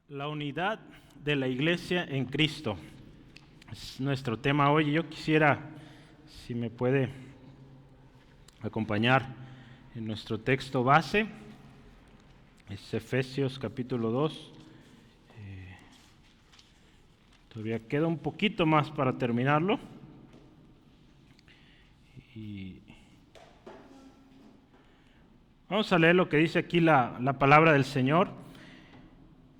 La unidad de la iglesia en Cristo es nuestro tema hoy. Yo quisiera, si me puede acompañar en nuestro texto base, es Efesios capítulo 2. Todavía queda un poquito más para terminarlo. Y vamos a leer lo que dice aquí la palabra del Señor.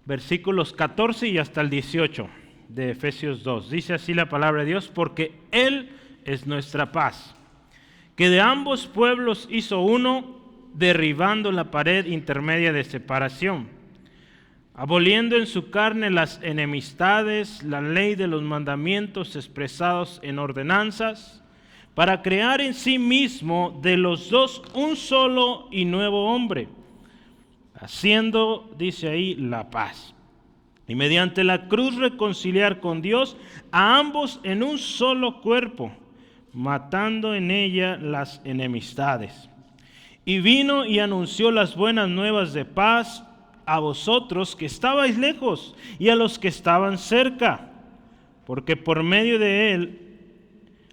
Versículos 14 y hasta el 18 de Efesios 2. Dice así la palabra de Dios: porque Él es nuestra paz, que de ambos pueblos hizo uno, derribando la pared intermedia de separación, aboliendo en su carne las enemistades, la ley de los mandamientos expresados en ordenanzas, para crear en sí mismo de los dos un solo y nuevo hombre, haciendo, dice ahí, la paz, y mediante la cruz reconciliar con Dios a ambos en un solo cuerpo, matando en ella las enemistades. Y vino y anunció las buenas nuevas de paz a vosotros que estabais lejos y a los que estaban cerca, porque por medio de él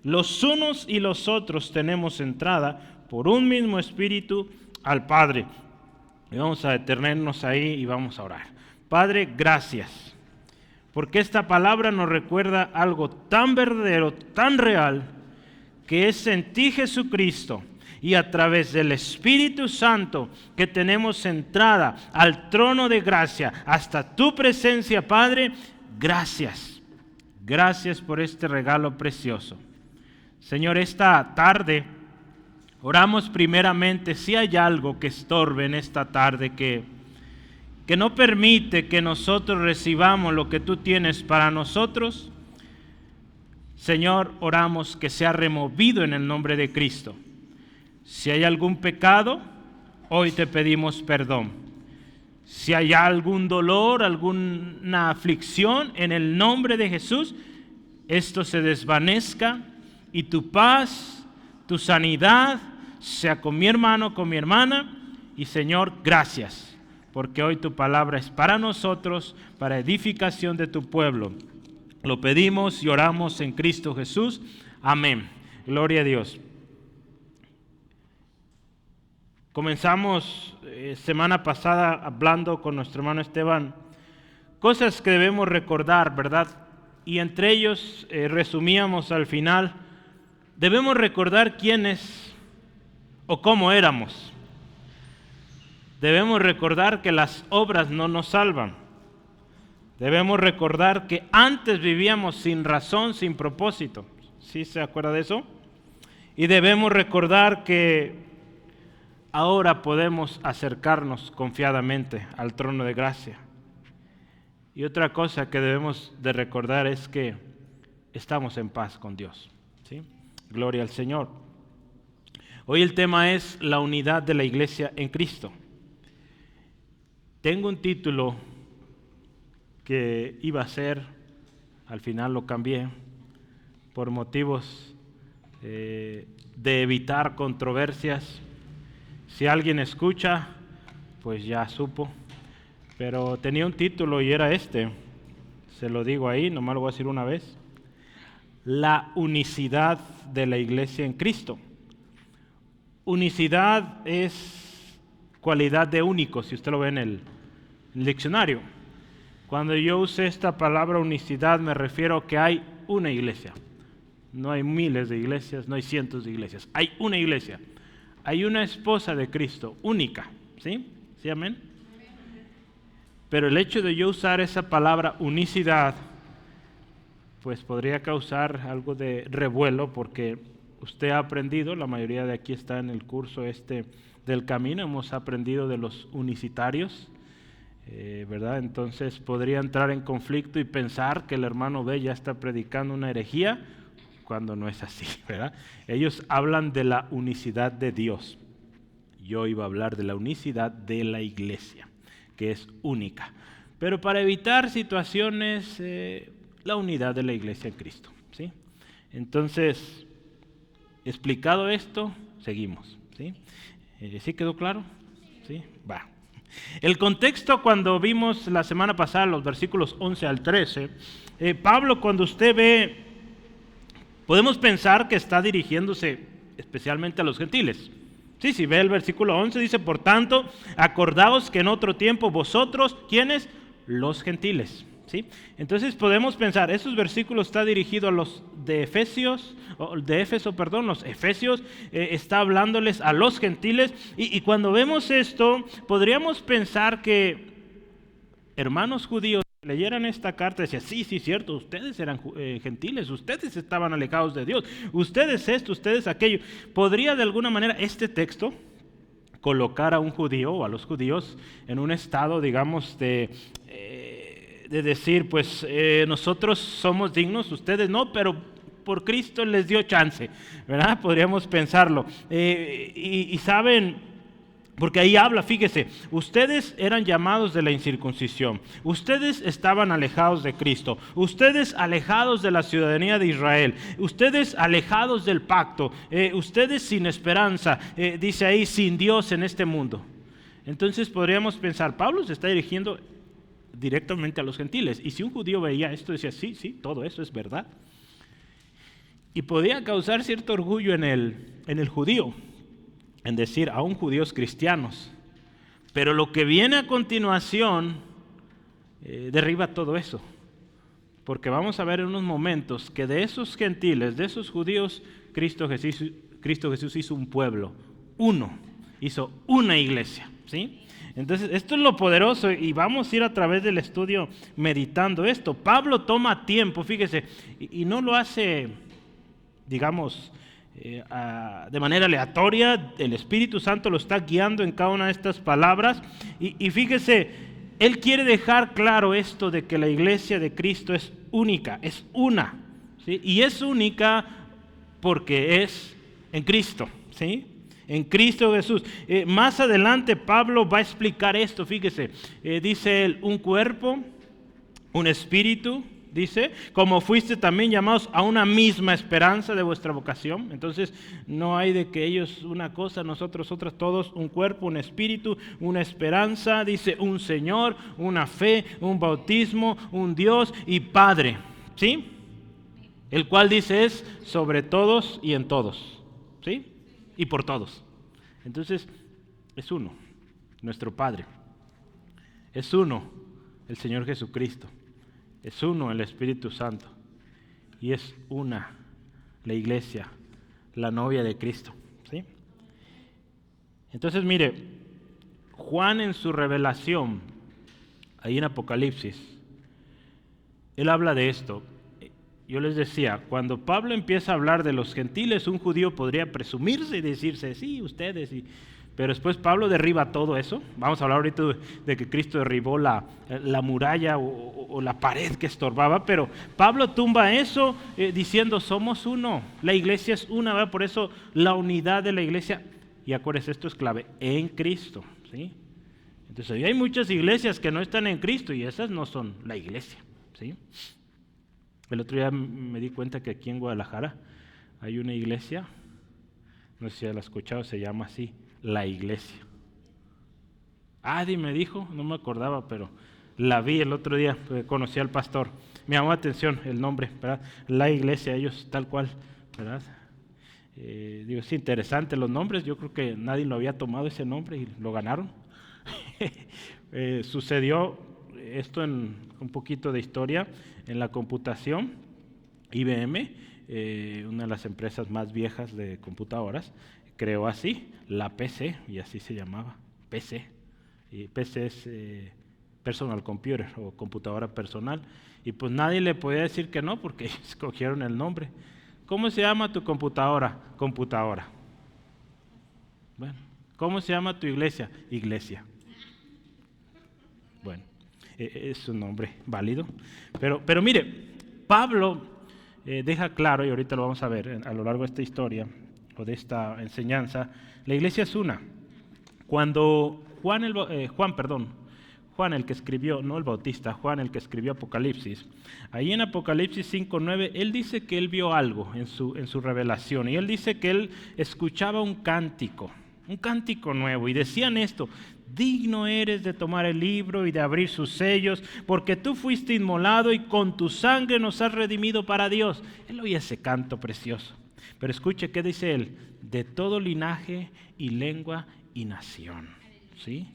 los unos y los otros tenemos entrada por un mismo espíritu al Padre. Y vamos a detenernos ahí y vamos a orar. Padre, gracias, porque esta palabra nos recuerda algo tan verdadero, tan real, que es en ti, Jesucristo, y a través del Espíritu Santo que tenemos entrada al trono de gracia, hasta tu presencia, Padre. Gracias, gracias por este regalo precioso. Señor, esta tarde oramos primeramente si hay algo que estorbe en esta tarde, que no permite que nosotros recibamos lo que tú tienes para nosotros. Señor, oramos que sea removido en el nombre de Cristo. Si hay algún pecado, hoy te pedimos perdón. Si hay algún dolor, alguna aflicción, en el nombre de Jesús, esto se desvanezca y tu paz, tu sanidad, sea con mi hermano, con mi hermana. Y Señor, gracias, porque hoy tu palabra es para nosotros, para edificación de tu pueblo. Lo pedimos y oramos en Cristo Jesús. Amén. Gloria a Dios. Comenzamos semana pasada hablando con nuestro hermano Esteban cosas que debemos recordar, ¿verdad? Y entre ellos resumíamos al final: debemos recordar quiénes o cómo éramos. Debemos recordar que las obras no nos salvan. Debemos recordar que antes vivíamos sin razón, sin propósito. ¿Sí se acuerda de eso? Y debemos recordar que ahora podemos acercarnos confiadamente al trono de gracia. Y otra cosa que debemos de recordar es que estamos en paz con Dios. ¿Sí? Gloria al Señor. Hoy el tema es la unidad de la iglesia en Cristo. Tengo un título que iba a ser, al final lo cambié, por motivos de evitar controversias. Si alguien escucha, pues ya supo, pero tenía un título y era este, se lo digo ahí, nomás lo voy a decir una vez: la unicidad de la iglesia en Cristo. Unicidad es cualidad de único, si usted lo ve en el diccionario. Cuando yo usé esta palabra unicidad, me refiero a que hay una iglesia. No hay miles de iglesias, no hay cientos de iglesias. Hay una iglesia. Hay una esposa de Cristo, única. ¿Sí? ¿Sí, amén? Pero el hecho de yo usar esa palabra unicidad, pues podría causar algo de revuelo, porque usted ha aprendido, la mayoría de aquí está en el curso del camino, hemos aprendido de los unicitarios, ¿verdad? Entonces podría entrar en conflicto y pensar que el hermano B ya está predicando una herejía, cuando no es así, ¿verdad? Ellos hablan de la unicidad de Dios. Yo iba a hablar de la unicidad de la iglesia, que es única. Pero para evitar situaciones, la unidad de la iglesia en Cristo, ¿sí? Entonces, explicado esto, seguimos, ¿sí? ¿Sí quedó claro? ¿Sí? Va. El contexto, cuando vimos la semana pasada los versículos 11 al 13, Pablo, cuando usted ve, podemos pensar que está dirigiéndose especialmente a los gentiles. Sí, si ve el versículo 11, dice, por tanto, acordaos que en otro tiempo vosotros, ¿quiénes? Los gentiles. ¿Sí? Entonces podemos pensar, esos versículos está dirigido a los de Efesios, los Efesios, está hablándoles a los gentiles, y cuando vemos esto, podríamos pensar que hermanos judíos leyeran esta carta y decían, sí, cierto, ustedes eran gentiles, ustedes estaban alejados de Dios, ustedes esto, ustedes aquello. ¿Podría de alguna manera este texto colocar a un judío o a los judíos en un estado, digamos, de decir, pues nosotros somos dignos, ustedes no, pero por Cristo les dio chance, ¿verdad? Podríamos pensarlo. Y saben, porque ahí habla, fíjese, ustedes eran llamados de la incircuncisión, ustedes estaban alejados de Cristo, ustedes alejados de la ciudadanía de Israel, ustedes alejados del pacto, ustedes sin esperanza, dice ahí, sin Dios en este mundo. Entonces podríamos pensar, Pablo se está dirigiendo directamente a los gentiles, y si un judío veía esto, decía, sí, todo eso es verdad, y podía causar cierto orgullo en el judío, en decir, aún judíos cristianos, pero lo que viene a continuación derriba todo eso, porque vamos a ver en unos momentos que de esos gentiles, de esos judíos, Cristo Jesús hizo un pueblo, hizo una iglesia, ¿sí? Entonces, esto es lo poderoso y vamos a ir a través del estudio meditando esto. Pablo toma tiempo, fíjese, y no lo hace, digamos, de manera aleatoria. El Espíritu Santo lo está guiando en cada una de estas palabras. Y fíjese, él quiere dejar claro esto de que la iglesia de Cristo es única, es una, ¿sí? Y es única porque es en Cristo, ¿sí? En Cristo Jesús. Más adelante Pablo va a explicar esto, fíjese, dice él, un cuerpo, un espíritu, dice, como fuiste también llamados a una misma esperanza de vuestra vocación. Entonces no hay de que ellos una cosa, nosotros otras, todos un cuerpo, un espíritu, una esperanza, dice un Señor, una fe, un bautismo, un Dios y Padre, ¿sí? El cual dice es sobre todos y en todos, ¿sí? Y por todos. Entonces es uno, nuestro Padre, es uno, el Señor Jesucristo, es uno, el Espíritu Santo, y es una, la iglesia, la novia de Cristo, ¿sí? Entonces mire, Juan en su revelación, ahí en Apocalipsis, él habla de esto. Yo les decía, cuando Pablo empieza a hablar de los gentiles, un judío podría presumirse y decirse, sí, ustedes, pero después Pablo derriba todo eso. Vamos a hablar ahorita de que Cristo derribó la muralla o la pared que estorbaba, pero Pablo tumba eso diciendo, somos uno, la iglesia es una, ¿verdad? Por eso la unidad de la iglesia, y acuérdense, esto es clave, en Cristo, ¿sí? Entonces hay muchas iglesias que no están en Cristo y esas no son la iglesia, ¿sí? El otro día me di cuenta que aquí en Guadalajara hay una iglesia, no sé si la has escuchado, se llama así, La Iglesia. Adi me dijo, no me acordaba, pero la vi el otro día, conocí al pastor. Me llamó la atención el nombre, ¿verdad? La Iglesia, ellos tal cual, ¿verdad? Digo, es interesante los nombres, yo creo que nadie lo había tomado ese nombre y lo ganaron. Sucedió esto en un poquito de historia en la computación. IBM, una de las empresas más viejas de computadoras, creó así la PC, y así se llamaba, PC. Y PC es Personal Computer o computadora personal, y pues nadie le podía decir que no porque escogieron el nombre. ¿Cómo se llama tu computadora? Computadora. Bueno, ¿cómo se llama tu iglesia? Iglesia. Bueno, es un nombre válido. Pero mire, Pablo deja claro, y ahorita lo vamos a ver a lo largo de esta historia, o de esta enseñanza, la iglesia es una. Cuando Juan el que escribió, no el Bautista, Juan el que escribió Apocalipsis, ahí en Apocalipsis 5:9, él dice que él vio algo en su revelación, y él dice que él escuchaba un cántico nuevo, y decían esto, digno eres de tomar el libro y de abrir sus sellos, porque tú fuiste inmolado y con tu sangre nos has redimido para Dios. Él oye ese canto precioso. Pero escuche qué dice él: de todo linaje y lengua y nación. ¿Sí?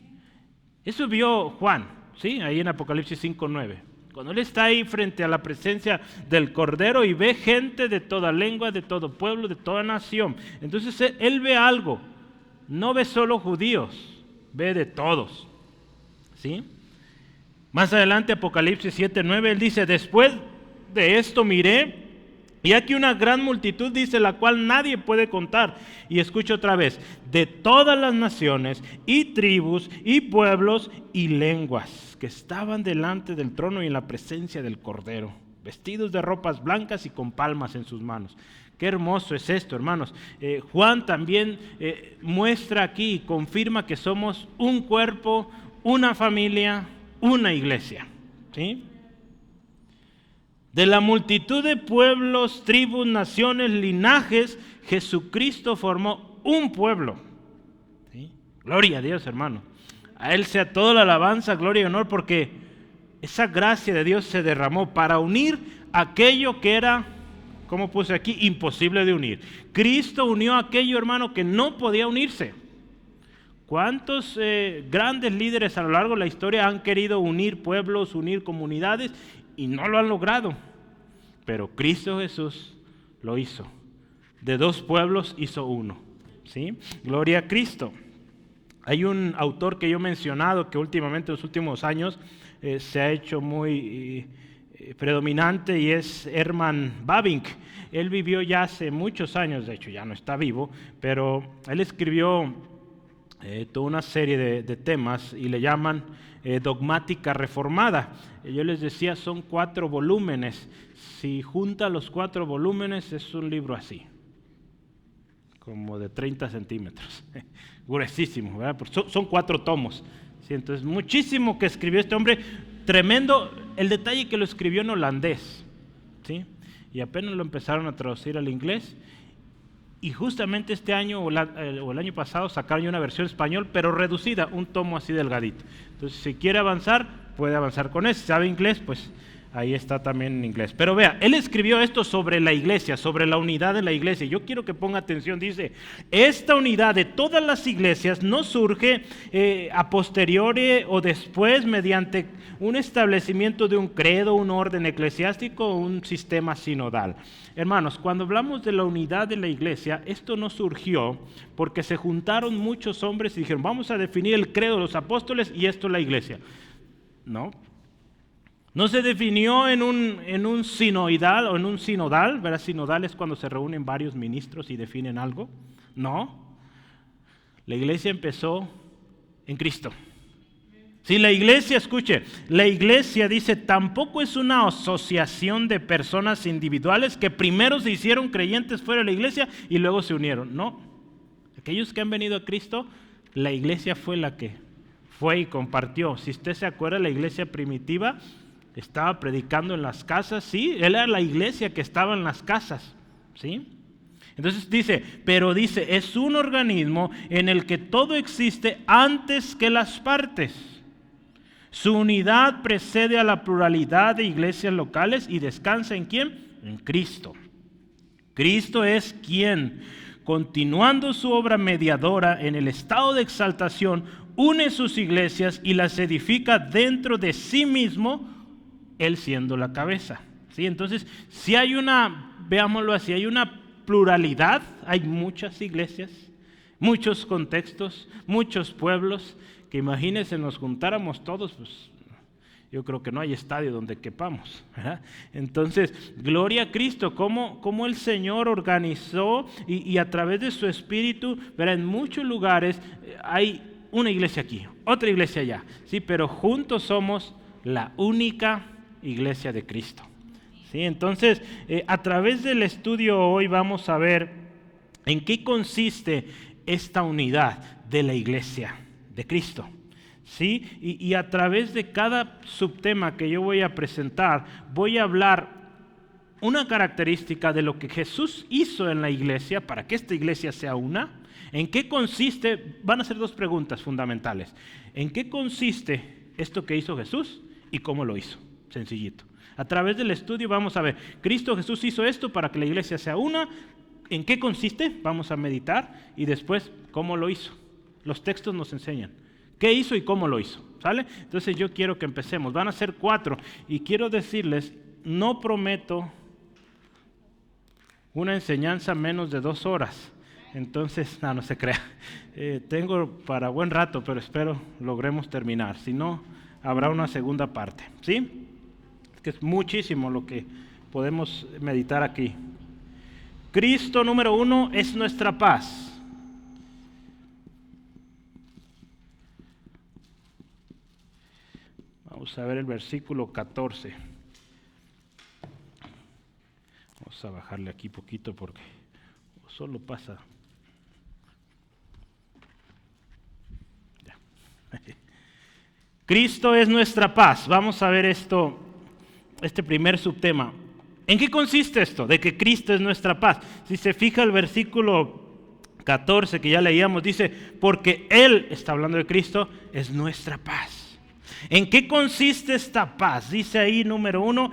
Eso vio Juan, ¿sí? Ahí en Apocalipsis 5:9. Cuando él está ahí frente a la presencia del Cordero y ve gente de toda lengua, de todo pueblo, de toda nación. Entonces él ve algo. No ve solo judíos, ve de todos. ¿Sí? Más adelante, Apocalipsis 7:9, él dice: después de esto miré, y aquí una gran multitud, dice, la cual nadie puede contar. Y escucho otra vez: de todas las naciones y tribus y pueblos y lenguas, que estaban delante del trono y en la presencia del Cordero, vestidos de ropas blancas y con palmas en sus manos. Qué hermoso es esto, hermanos. Juan también muestra aquí y confirma que somos un cuerpo, una familia, una iglesia. ¿Sí? De la multitud de pueblos, tribus, naciones, linajes, Jesucristo formó un pueblo. ¿Sí? Gloria a Dios, hermano. A Él sea toda la alabanza, gloria y honor, porque esa gracia de Dios se derramó para unir aquello que era, como puse aquí, imposible de unir. Cristo unió aquello, hermano, que no podía unirse. ¿Cuántos grandes líderes a lo largo de la historia han querido unir pueblos, unir comunidades y no lo han logrado? Pero Cristo Jesús lo hizo. De dos pueblos hizo uno. ¿Sí? Gloria a Cristo. Hay un autor que yo he mencionado que últimamente en los últimos años se ha hecho muy predominante, y es Herman Bavinck. Él vivió ya hace muchos años, de hecho ya no está vivo, pero él escribió toda una serie de temas y le llaman dogmática reformada. Yo les decía, son 4 volúmenes. Si junta los 4 volúmenes es un libro así, como de 30 centímetros, gruesísimo, ¿verdad? Son 4 tomos. ¿Sí? Entonces, muchísimo que escribió este hombre, tremendo. El detalle que lo escribió en holandés, ¿sí? Y apenas lo empezaron a traducir al inglés. Y justamente este año o el año pasado sacaron una versión español, pero reducida, un tomo así delgadito. Entonces, si quiere avanzar, puede avanzar con ese. Si sabe inglés, pues ahí está también en inglés. Pero vea, él escribió esto sobre la iglesia, sobre la unidad de la iglesia. Yo quiero que ponga atención, dice: esta unidad de todas las iglesias no surge a posteriori o después mediante un establecimiento de un credo, un orden eclesiástico o un sistema sinodal. Hermanos, cuando hablamos de la unidad de la iglesia, esto no surgió porque se juntaron muchos hombres y dijeron: vamos a definir el credo de los apóstoles y esto es la iglesia. No. No se definió en un sinoidal o en un sinodal, ¿verdad? Sinodal es cuando se reúnen varios ministros y definen algo. No. La iglesia empezó en Cristo. Si la iglesia, escuche, la iglesia, dice, tampoco es una asociación de personas individuales que primero se hicieron creyentes fuera de la iglesia y luego se unieron. No. Aquellos que han venido a Cristo, la iglesia fue la que fue y compartió. Si usted se acuerda, la iglesia primitiva estaba predicando en las casas, sí, él era la iglesia que estaba en las casas, ¿sí? Entonces dice, pero dice, es un organismo en el que todo existe antes que las partes. Su unidad precede a la pluralidad de iglesias locales y descansa ¿en quién? En Cristo. Cristo es quien, continuando su obra mediadora en el estado de exaltación, une sus iglesias y las edifica dentro de sí mismo, Él siendo la cabeza. ¿Sí? Entonces, si hay veámoslo así, hay una pluralidad, hay muchas iglesias, muchos contextos, muchos pueblos, que imagínense, nos juntáramos todos, pues yo creo que no hay estadio donde quepamos, ¿verdad? Entonces, gloria a Cristo, cómo el Señor organizó y a través de su Espíritu, ¿verdad? En muchos lugares hay una iglesia aquí, otra iglesia allá, ¿sí? Pero juntos somos la única iglesia de Cristo. ¿Sí? Entonces, a través del estudio hoy vamos a ver en qué consiste esta unidad de la iglesia de Cristo. ¿Sí? Y a través de cada subtema que yo voy a presentar, voy a hablar una característica de lo que Jesús hizo en la iglesia para que esta iglesia sea una, ¿En qué consiste? Van a ser dos preguntas fundamentales. ¿En qué consiste esto que hizo Jesús y cómo lo hizo? Sencillito. A través del estudio vamos a ver, Cristo Jesús hizo esto para que la iglesia sea una. ¿En qué consiste? Vamos a meditar y después, ¿cómo lo hizo? Los textos nos enseñan qué hizo y cómo lo hizo, ¿sale? Entonces yo quiero que empecemos. Van a ser 4 y quiero decirles, no prometo una enseñanza menos de 2 horas. Entonces, no se crea. Tengo para buen rato, pero espero logremos terminar. Si no, habrá una segunda parte, ¿sí? Que es muchísimo lo que podemos meditar aquí. Cristo, número 1, es nuestra paz. Vamos a ver el versículo 14. Vamos a bajarle aquí poquito porque solo pasa. Ya. Cristo es nuestra paz. Vamos a ver esto, este primer subtema. ¿En qué consiste esto? De que Cristo es nuestra paz. Si se fija el versículo 14 que ya leíamos, dice, porque Él, está hablando de Cristo, es nuestra paz. ¿En qué consiste esta paz? Dice ahí, número 1,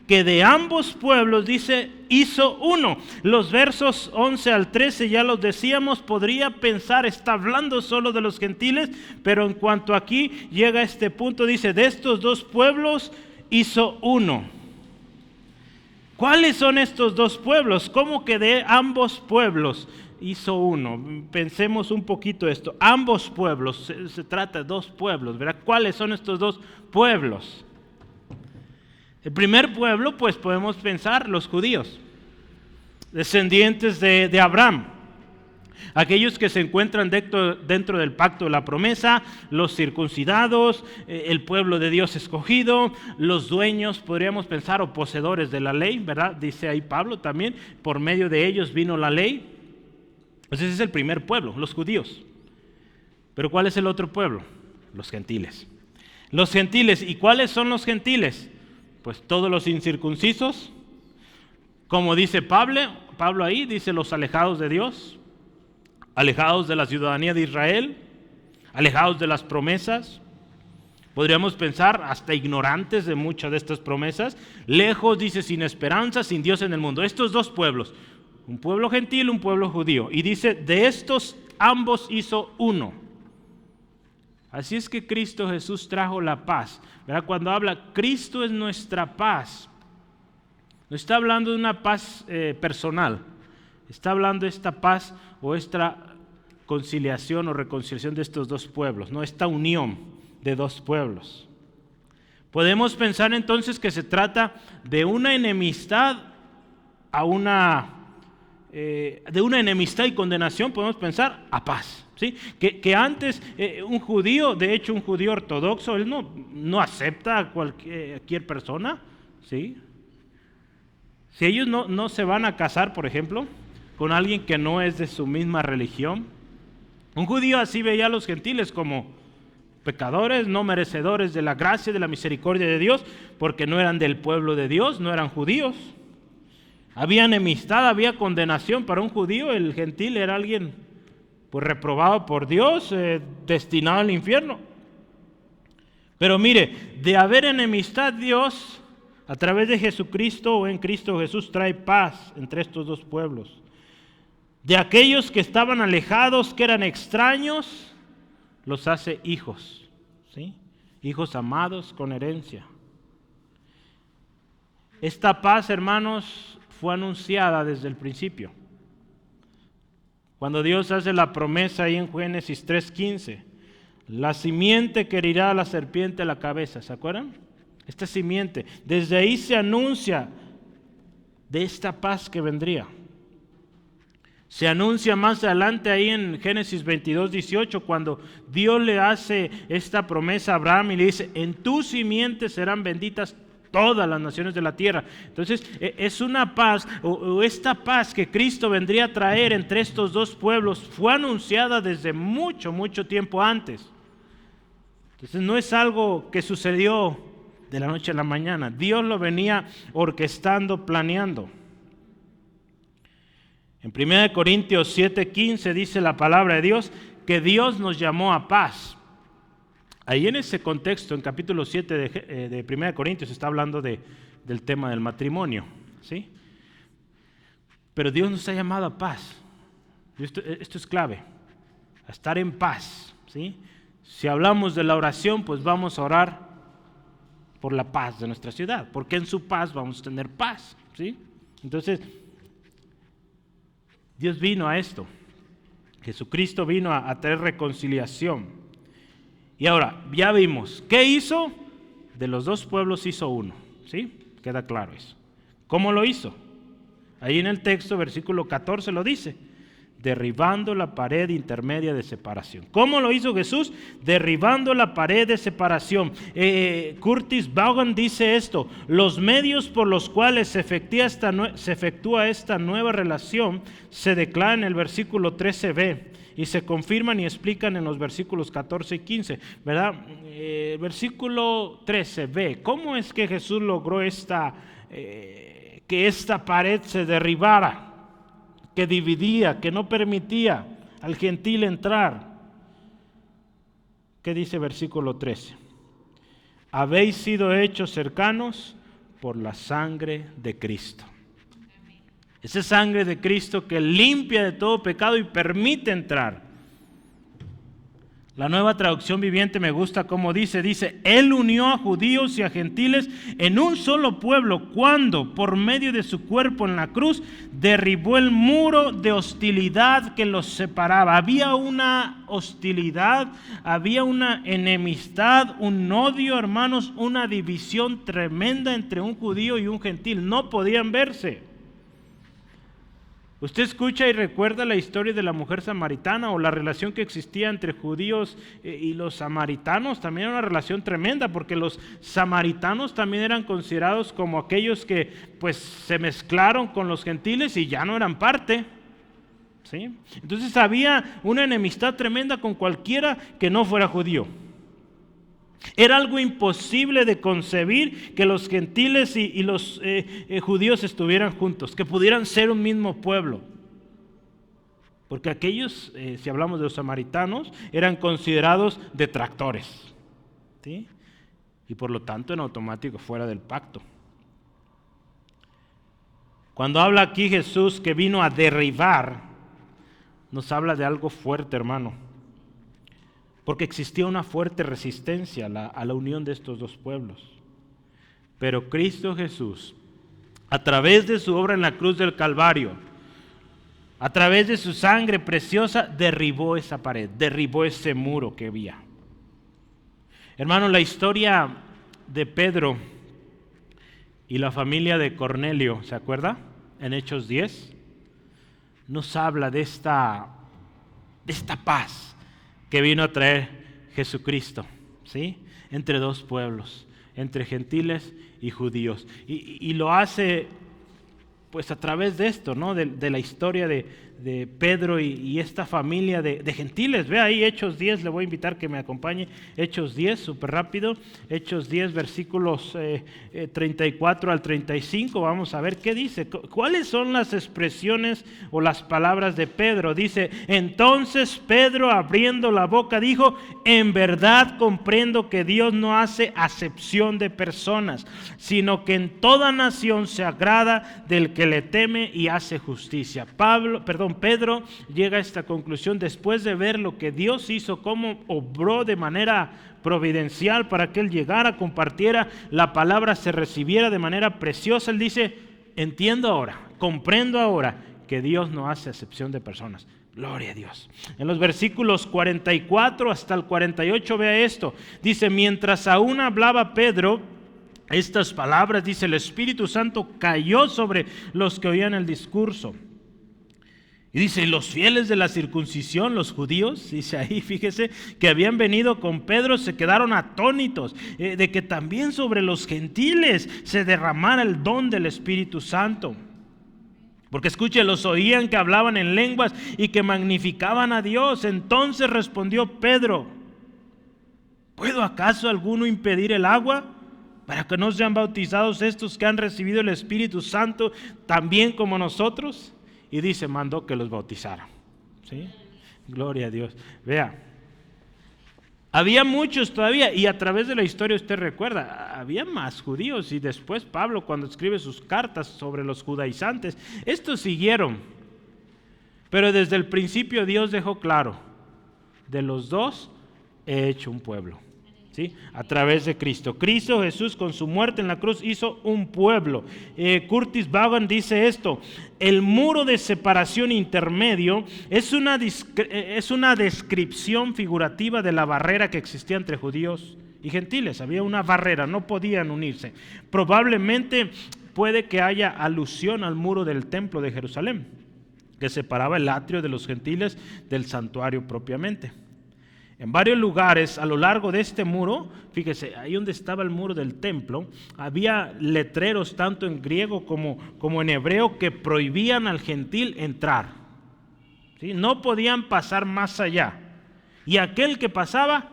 que de ambos pueblos, dice, hizo uno. Los versos 11 al 13 ya los decíamos, podría pensar, está hablando solo de los gentiles, pero en cuanto aquí llega a este punto, dice, de estos dos pueblos hizo uno. ¿Cuáles son estos dos pueblos? ¿Cómo que de ambos pueblos hizo uno? Pensemos un poquito esto. Ambos pueblos, se trata de dos pueblos, ¿verdad? ¿Cuáles son estos dos pueblos? El primer pueblo, pues podemos pensar los judíos, descendientes de Abraham. Aquellos que se encuentran dentro del pacto de la promesa, los circuncidados, el pueblo de Dios escogido, los dueños, podríamos pensar, o poseedores de la ley, ¿verdad? Dice ahí Pablo también, por medio de ellos vino la ley. Pues ese es el primer pueblo, los judíos. Pero ¿cuál es el otro pueblo? Los gentiles. Los gentiles, ¿y cuáles son los gentiles? Pues todos los incircuncisos, como dice Pablo ahí, dice los alejados de Dios, alejados de la ciudadanía de Israel, alejados de las promesas, podríamos pensar hasta ignorantes de muchas de estas promesas, lejos, dice, sin esperanza, sin Dios en el mundo. Estos dos pueblos, un pueblo gentil, un pueblo judío, y dice, de estos ambos hizo uno. Así es que Cristo Jesús trajo la paz, ¿verdad? Cuando habla, Cristo es nuestra paz, no está hablando de una paz personal, está hablando de esta paz o esta conciliación o reconciliación de estos dos pueblos, no, esta unión de dos pueblos. Podemos pensar entonces que se trata de una enemistad de una enemistad y condenación, podemos pensar a paz, ¿sí? Que antes un judío, de hecho un judío ortodoxo, él no acepta a cualquier persona, ¿sí? Si ellos no se van a casar, por ejemplo, con alguien que no es de su misma religión, un judío así veía a los gentiles como pecadores, no merecedores de la gracia, de la misericordia de Dios, porque no eran del pueblo de Dios, no eran judíos. Había enemistad, había condenación. Para un judío el gentil era alguien pues reprobado por Dios, destinado al infierno. Pero mire, de haber enemistad, Dios a través de Jesucristo o en Cristo Jesús trae paz entre estos dos pueblos. De aquellos que estaban alejados, que eran extraños, los hace hijos, ¿sí? Hijos amados con herencia. Esta paz, hermanos, fue anunciada desde el principio. Cuando Dios hace la promesa ahí en Génesis 3:15, la simiente que herirá a la serpiente a la cabeza, ¿se acuerdan? Esta simiente, desde ahí se anuncia de esta paz que vendría. Se anuncia más adelante ahí en Génesis 22:18, cuando Dios le hace esta promesa a Abraham y le dice, en tu simiente serán benditas todas las naciones de la tierra. Entonces es una paz, o esta paz que Cristo vendría a traer entre estos dos pueblos, fue anunciada desde mucho, mucho tiempo antes. Entonces no es algo que sucedió de la noche a la mañana. Dios lo venía orquestando, planeando. En 1 Corintios 7:15 dice la palabra de Dios que Dios nos llamó a paz. Ahí en ese contexto, en capítulo 7 de 1 Corintios, está hablando del tema del matrimonio, ¿sí? Pero Dios nos ha llamado a paz. Esto es clave, a estar en paz, ¿sí? Si hablamos de la oración, pues vamos a orar por la paz de nuestra ciudad, porque en su paz vamos a tener paz, ¿sí? Entonces, Dios vino a esto. Jesucristo vino a traer reconciliación. Y ahora, ya vimos, ¿qué hizo? De los dos pueblos hizo uno, ¿sí? Queda claro eso. ¿Cómo lo hizo? Ahí en el texto, versículo 14 lo dice, derribando la pared intermedia de separación. ¿Cómo lo hizo Jesús? Derribando la pared de separación. Curtis Vaughan dice esto: los medios por los cuales se efectúa esta nueva relación se declaran en el versículo 13b y se confirman y explican en los versículos 14 y 15, ¿verdad? Versículo 13b, ¿cómo es que Jesús logró que esta pared se derribara, que dividía, que no permitía al gentil entrar? ¿Qué dice versículo 13? Habéis sido hechos cercanos por la sangre de Cristo. Esa sangre de Cristo que limpia de todo pecado y permite entrar. La Nueva Traducción Viviente me gusta como dice, Él unió a judíos y a gentiles en un solo pueblo cuando, por medio de su cuerpo en la cruz, derribó el muro de hostilidad que los separaba. Había una hostilidad, había una enemistad, un odio, hermanos, una división tremenda entre un judío y un gentil. No podían verse. Usted escucha y recuerda la historia de la mujer samaritana o la relación que existía entre judíos y los samaritanos. También era una relación tremenda, porque los samaritanos también eran considerados como aquellos que pues se mezclaron con los gentiles y ya no eran parte, ¿sí? Entonces había una enemistad tremenda con cualquiera que no fuera judío. Era algo imposible de concebir que los gentiles y los judíos estuvieran juntos, que pudieran ser un mismo pueblo. Porque aquellos, si hablamos de los samaritanos, eran considerados detractores, ¿sí? Y por lo tanto en automático fuera del pacto. Cuando habla aquí Jesús que vino a derribar, nos habla de algo fuerte, hermano. Porque existía una fuerte resistencia a la unión de estos dos pueblos. Pero Cristo Jesús, a través de su obra en la cruz del Calvario, a través de su sangre preciosa, derribó esa pared, derribó ese muro que había. Hermano, la historia de Pedro y la familia de Cornelio, ¿se acuerda? En Hechos 10, nos habla de esta paz que vino a traer Jesucristo, ¿sí? Entre dos pueblos, entre gentiles y judíos. Y lo hace pues a través de esto, ¿no? De la historia de Pedro y esta familia de gentiles. Ve ahí Hechos 10, le voy a invitar que me acompañe. Hechos 10, súper rápido. Hechos 10, versículos 34 al 35. Vamos a ver qué dice. ¿Cuáles son las expresiones o las palabras de Pedro? Dice, entonces Pedro, abriendo la boca, dijo, en verdad comprendo que Dios no hace acepción de personas, sino que en toda nación se agrada del que le teme y hace justicia. Pedro llega a esta conclusión después de ver lo que Dios hizo, cómo obró de manera providencial para que él llegara, compartiera la palabra, se recibiera de manera preciosa. Él dice, entiendo ahora, comprendo ahora que Dios no hace acepción de personas. Gloria a Dios. En los versículos 44 hasta el 48 vea esto. Dice, mientras aún hablaba Pedro estas palabras, dice, el Espíritu Santo cayó sobre los que oían el discurso. Y dice, los fieles de la circuncisión, los judíos, dice ahí, fíjese, que habían venido con Pedro, se quedaron atónitos de que también sobre los gentiles se derramara el don del Espíritu Santo. Porque escuche, los oían que hablaban en lenguas y que magnificaban a Dios. Entonces respondió Pedro, ¿puedo acaso alguno impedir el agua para que no sean bautizados estos que han recibido el Espíritu Santo también como nosotros? y dice, mandó que los bautizaran. ¿Sí? Gloria a Dios. Vea, había muchos todavía, y a través de la historia usted recuerda, había más judíos, y después Pablo, cuando escribe sus cartas sobre los judaizantes, estos siguieron. Pero desde el principio Dios dejó claro, de los dos he hecho un pueblo. ¿Sí? A través de Cristo. Cristo Jesús con su muerte en la cruz hizo un pueblo. Curtis Vaughan dice esto: el muro de separación intermedio es una descripción figurativa de la barrera que existía entre judíos y gentiles. Había una barrera, no podían unirse. Probablemente puede que haya alusión al muro del templo de Jerusalén, que separaba el atrio de los gentiles del santuario propiamente. En varios lugares a lo largo de este muro, fíjese, ahí donde estaba el muro del templo, había letreros tanto en griego como en hebreo que prohibían al gentil entrar. ¿Sí? No podían pasar más allá. Y aquel que pasaba,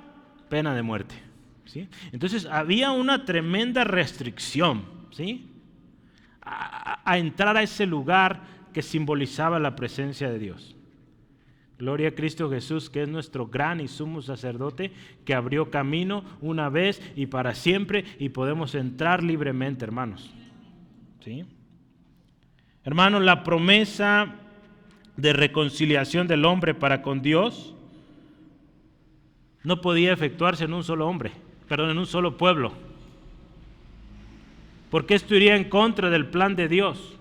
pena de muerte. ¿Sí? Entonces había una tremenda restricción, ¿sí? a entrar a ese lugar que simbolizaba la presencia de Dios. Gloria a Cristo Jesús, que es nuestro gran y sumo sacerdote, que abrió camino una vez y para siempre, y podemos entrar libremente, hermanos. ¿Sí? Hermanos, la promesa de reconciliación del hombre para con Dios no podía efectuarse en un solo en un solo pueblo, porque esto iría en contra del plan de Dios.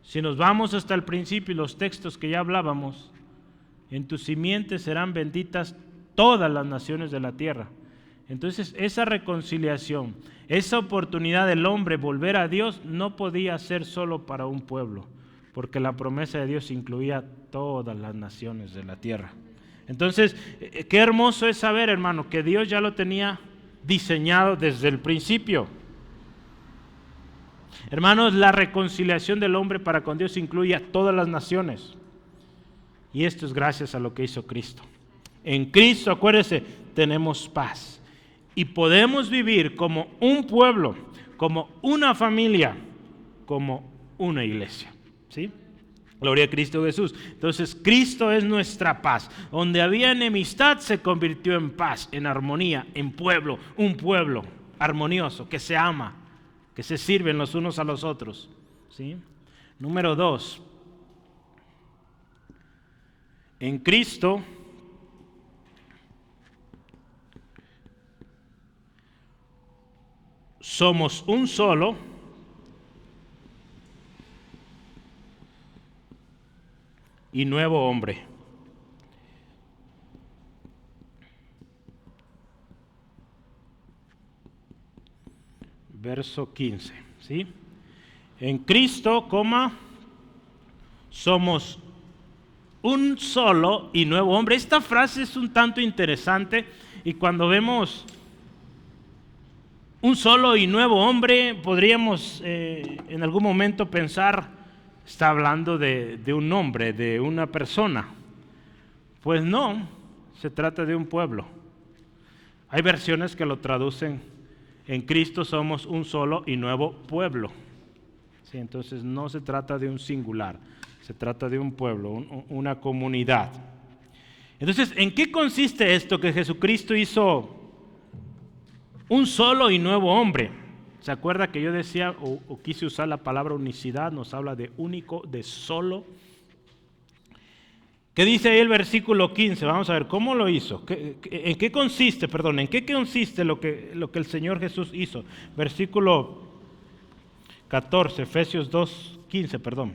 Si nos vamos hasta el principio y los textos que ya hablábamos, en tu simiente serán benditas todas las naciones de la tierra. Entonces esa reconciliación, esa oportunidad del hombre volver a Dios no podía ser solo para un pueblo, porque la promesa de Dios incluía todas las naciones de la tierra. Entonces, qué hermoso es saber, hermano, que Dios ya lo tenía diseñado desde el principio. Hermanos, la reconciliación del hombre para con Dios incluye a todas las naciones. Y esto es gracias a lo que hizo Cristo. En Cristo, acuérdese, tenemos paz. Y podemos vivir como un pueblo, como una familia, como una iglesia. ¿Sí? Gloria a Cristo Jesús. Entonces, Cristo es nuestra paz. Donde había enemistad se convirtió en paz, en armonía, en pueblo. Un pueblo armonioso, que se ama, que se sirven los unos a los otros. ¿Sí? Número 2. En Cristo somos un solo y nuevo hombre. Verso 15, ¿sí? En Cristo, somos un solo y nuevo hombre. Esta frase es un tanto interesante, y cuando vemos un solo y nuevo hombre, podríamos en algún momento pensar, está hablando de un hombre, de una persona. Pues no, se trata de un pueblo. Hay versiones que lo traducen: en Cristo somos un solo y nuevo pueblo. Sí, entonces no se trata de un singular, se trata de un pueblo, una comunidad. Entonces, ¿en qué consiste esto que Jesucristo hizo un solo y nuevo hombre? ¿Se acuerda que yo decía o quise usar la palabra unicidad? Nos habla de único, de solo. ¿Qué dice ahí el versículo 15? Vamos a ver, ¿cómo lo hizo? ¿En qué consiste lo que el Señor Jesús hizo? Versículo 14, Efesios 2:15, perdón.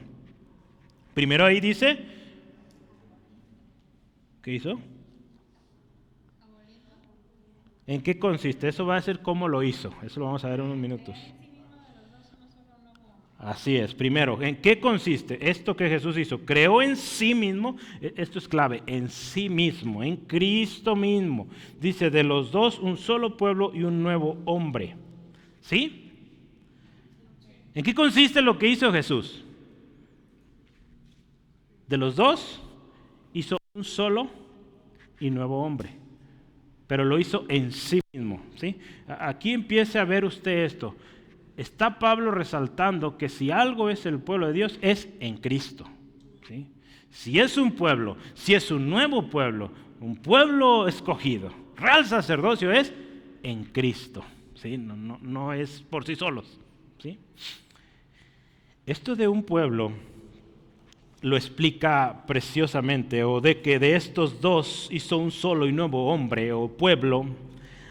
Primero ahí dice, ¿qué hizo? ¿En qué consiste? Eso va a ser cómo lo hizo. Eso lo vamos a ver en unos minutos. Así es. Primero, ¿en qué consiste esto que Jesús hizo? Creó en sí mismo, esto es clave, en sí mismo, en Cristo mismo. Dice, de los dos, un solo pueblo y un nuevo hombre. ¿Sí? ¿En qué consiste lo que hizo Jesús? De los dos, hizo un solo y nuevo hombre. Pero lo hizo en sí mismo. ¿Sí? Aquí empiece a ver usted esto. Está Pablo resaltando que si algo es el pueblo de Dios, es en Cristo. ¿sí? Si es un pueblo, si es un nuevo pueblo, un pueblo escogido, real sacerdocio es en Cristo, ¿sí? No es por sí solos, ¿sí? Esto de un pueblo lo explica preciosamente, o de que de estos dos hizo un solo y nuevo hombre o pueblo.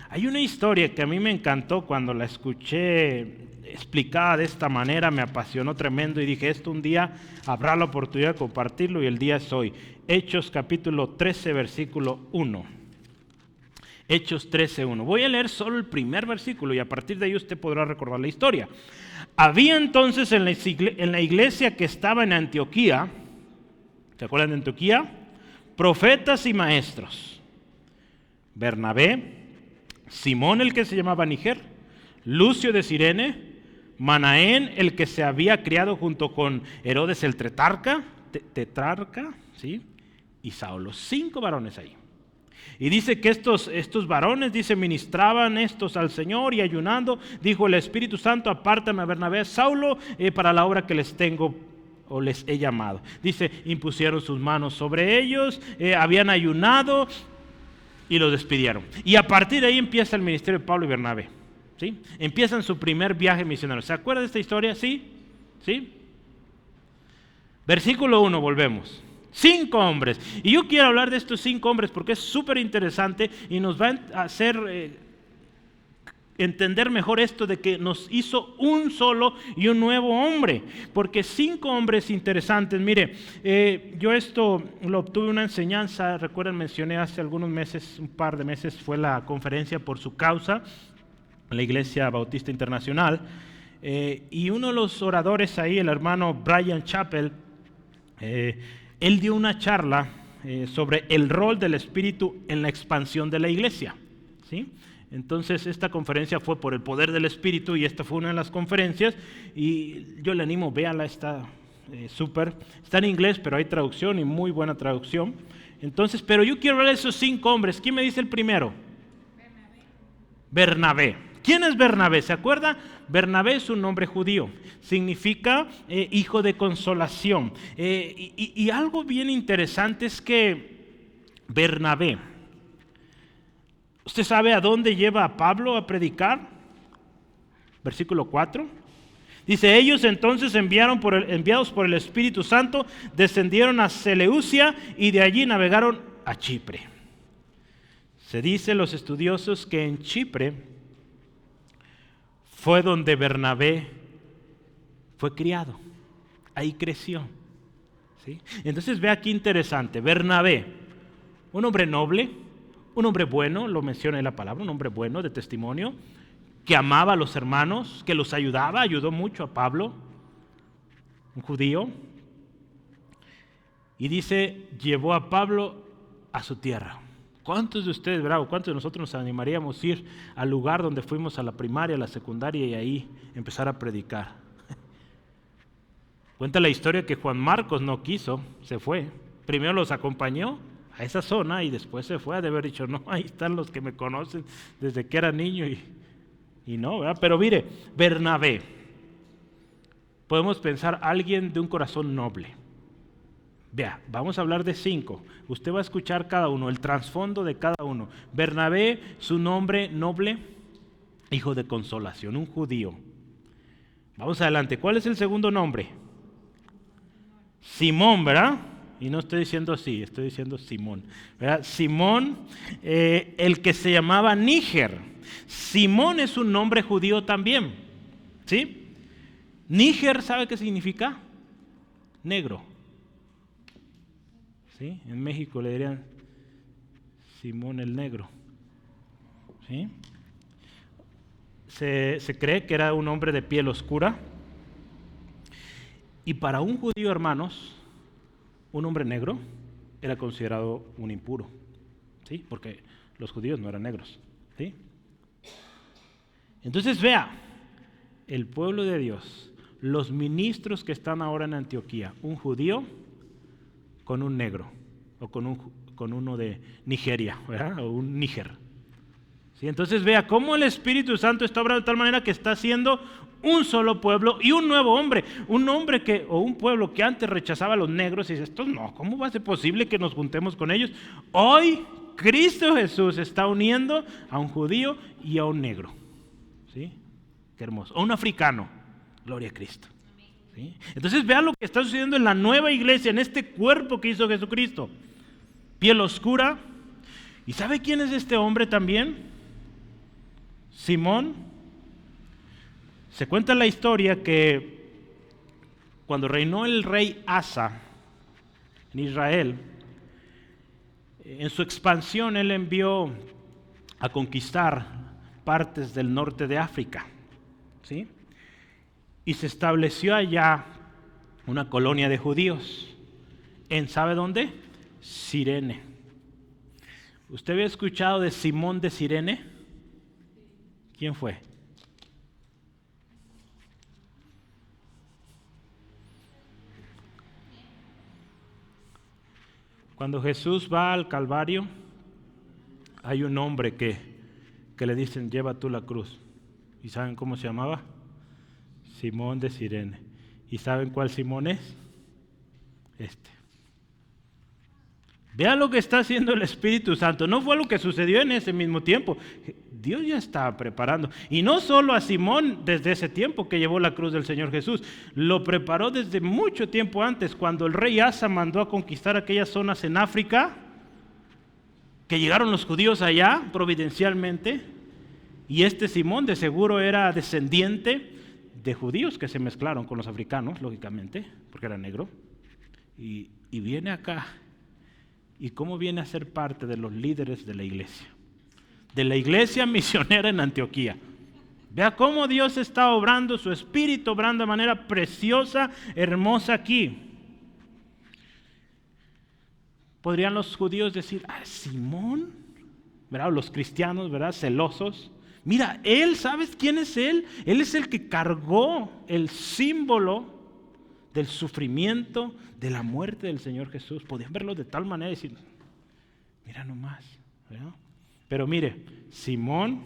Hay una historia que a mí me encantó cuando la escuché explicada de esta manera, me apasionó tremendo y dije, esto un día habrá la oportunidad de compartirlo y el día es hoy. Hechos capítulo 13, versículo 1. Hechos 13:1. Voy a leer solo el primer versículo y a partir de ahí usted podrá recordar la historia. Había entonces en la iglesia que estaba en Antioquía, ¿se acuerdan de Antioquía? Profetas y maestros. Bernabé, Simón el que se llamaba Níger, Lucio de Cirene, Manaén el que se había criado junto con Herodes el tetrarca, ¿sí? Y Saulo, 5 varones ahí. Y dice que estos varones, dice, ministraban estos al Señor y ayunando, dijo el Espíritu Santo, apártame a Bernabé, a Saulo, para la obra que les tengo o les he llamado. Dice, impusieron sus manos sobre ellos, habían ayunado y los despidieron. Y a partir de ahí empieza el ministerio de Pablo y Bernabé, ¿sí? Empiezan su primer viaje misionero. ¿Se acuerda de esta historia? ¿Sí? ¿Sí? Versículo 1, volvemos. 5 hombres. Y yo quiero hablar de estos 5 hombres porque es súper interesante y nos va a hacer entender mejor esto de que nos hizo un solo y un nuevo hombre. Porque 5 hombres interesantes. Mire, yo esto lo obtuve una enseñanza, recuerden, mencioné hace algunos meses, un par de meses, fue la conferencia por su causa en la Iglesia Bautista Internacional. Y uno de los oradores ahí, el hermano Brian Chappell, él dio una charla sobre el rol del Espíritu en la expansión de la iglesia, ¿sí? Entonces esta conferencia fue por el poder del Espíritu y esta fue una de las conferencias y yo le animo, véala, está súper, está en inglés pero hay traducción y muy buena traducción. Entonces, pero yo quiero hablar de esos 5 hombres. ¿Quién me dice el primero? Bernabé. ¿Quién es Bernabé? ¿Se acuerda? Bernabé es un nombre judío, significa hijo de consolación. Y algo bien interesante es que Bernabé, ¿usted sabe a dónde lleva a Pablo a predicar? Versículo 4. Dice, ellos entonces enviados por el Espíritu Santo, descendieron a Seleucia y de allí navegaron a Chipre. Se dice los estudiosos que en Chipre fue donde Bernabé fue criado, ahí creció, ¿sí? Entonces vea qué interesante, Bernabé, un hombre noble, un hombre bueno, lo menciona la palabra, un hombre bueno de testimonio, que amaba a los hermanos, que los ayudaba, ayudó mucho a Pablo, un judío, y dice, llevó a Pablo a su tierra. ¿Cuántos de ustedes, bravo, cuántos de nosotros nos animaríamos a ir al lugar donde fuimos a la primaria, a la secundaria y ahí empezar a predicar? Cuenta la historia que Juan Marcos no quiso, se fue. Primero los acompañó a esa zona y después se fue, ha de haber dicho, no, ahí están los que me conocen desde que era niño y no, ¿verdad? Pero mire, Bernabé, podemos pensar alguien de un corazón noble. Vea, vamos a hablar de 5. Usted va a escuchar cada uno, el trasfondo de cada uno. Bernabé, su nombre noble, hijo de consolación, un judío. Vamos adelante. ¿Cuál es el segundo nombre? Simón, ¿verdad? Y no estoy diciendo así, estoy diciendo Simón, ¿verdad? Simón, el que se llamaba Níger. Simón es un nombre judío también, ¿sí? Níger, ¿sabe qué significa? Negro. ¿Sí? En México le dirían Simón el Negro, ¿sí? Se cree que era un hombre de piel oscura y para un judío, hermanos, un hombre negro era considerado un impuro, ¿sí? Porque los judíos no eran negros, ¿sí? Entonces vea, el pueblo de Dios, los ministros que están ahora en Antioquía, un judío con un negro o con uno de Nigeria, ¿verdad? O un Níger, ¿Sí? Entonces vea cómo el Espíritu Santo está obrando de tal manera que está haciendo un solo pueblo y un nuevo hombre. Un hombre o un pueblo que antes rechazaba a los negros y dice, estos no, ¿cómo va a ser posible que nos juntemos con ellos? Hoy Cristo Jesús está uniendo a un judío y a un negro. ¿Sí? Qué hermoso. O un africano. Gloria a Cristo. ¿Sí? Entonces vea lo que está sucediendo en la nueva iglesia, en este cuerpo que hizo Jesucristo. Piel oscura. ¿Y sabe quién es este hombre también? Simón. Se cuenta la historia que cuando reinó el rey Asa en Israel, en su expansión él envió a conquistar partes del norte de África, ¿sí? Y se estableció allá una colonia de judíos. ¿Sabe dónde? Cirene. ¿Usted había escuchado de Simón de Cirene? ¿Quién fue? Cuando Jesús va al Calvario, hay un hombre que le dicen, lleva tú la cruz. ¿Y saben cómo se llamaba? Simón de Cirene. ¿Y saben cuál Simón es? Este. Vea lo que está haciendo el Espíritu Santo. No fue lo que sucedió en ese mismo tiempo. Dios ya estaba preparando. Y no solo a Simón desde ese tiempo que llevó la cruz del Señor Jesús. Lo preparó desde mucho tiempo antes, cuando el rey Asa mandó a conquistar aquellas zonas en África, que llegaron los judíos allá providencialmente. Y este Simón de seguro era descendiente de judíos que se mezclaron con los africanos, lógicamente, porque era negro. Y viene acá. ¿Y cómo viene a ser parte de los líderes de la iglesia misionera en Antioquía? Vea cómo Dios está obrando, su Espíritu obrando de manera preciosa, hermosa aquí. ¿Podrían los judíos decir, Simón? ¿Verdad? Los cristianos, ¿verdad? Celosos. Mira, él, ¿sabes quién es él? Él es el que cargó el símbolo del sufrimiento, de la muerte del Señor Jesús. Podían verlo de tal manera y decir, mira nomás, ¿verdad? Pero mire, Simón,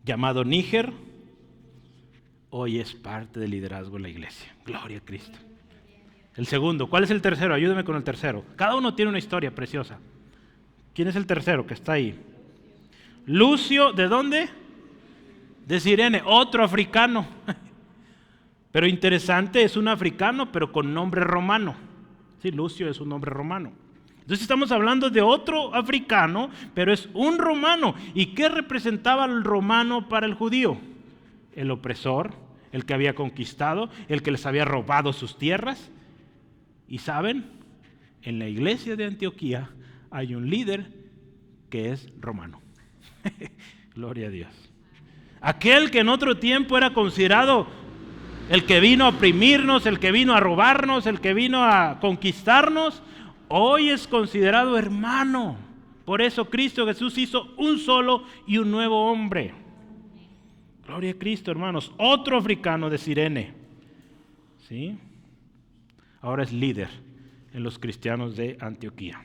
llamado Níger, hoy es parte del liderazgo de la iglesia. Gloria a Cristo. El segundo, ¿cuál es el tercero? Ayúdeme con el tercero. Cada uno tiene una historia preciosa. ¿Quién es el tercero que está ahí? Lucio, ¿de dónde? De Cirene, otro africano. Pero interesante, es un africano, pero con nombre romano. Sí, Lucio es un nombre romano. Entonces estamos hablando de otro africano, pero es un romano. ¿Y qué representaba el romano para el judío? El opresor, el que había conquistado, el que les había robado sus tierras. ¿Y saben? En la iglesia de Antioquía hay un líder que es romano. Gloria a Dios. Aquel que en otro tiempo era considerado el que vino a oprimirnos, el que vino a robarnos, el que vino a conquistarnos, hoy es considerado hermano. Por eso Cristo Jesús hizo un solo y un nuevo hombre. Gloria a Cristo, hermanos. Otro africano de Cirene, ¿sí? Ahora es líder en los cristianos de Antioquía.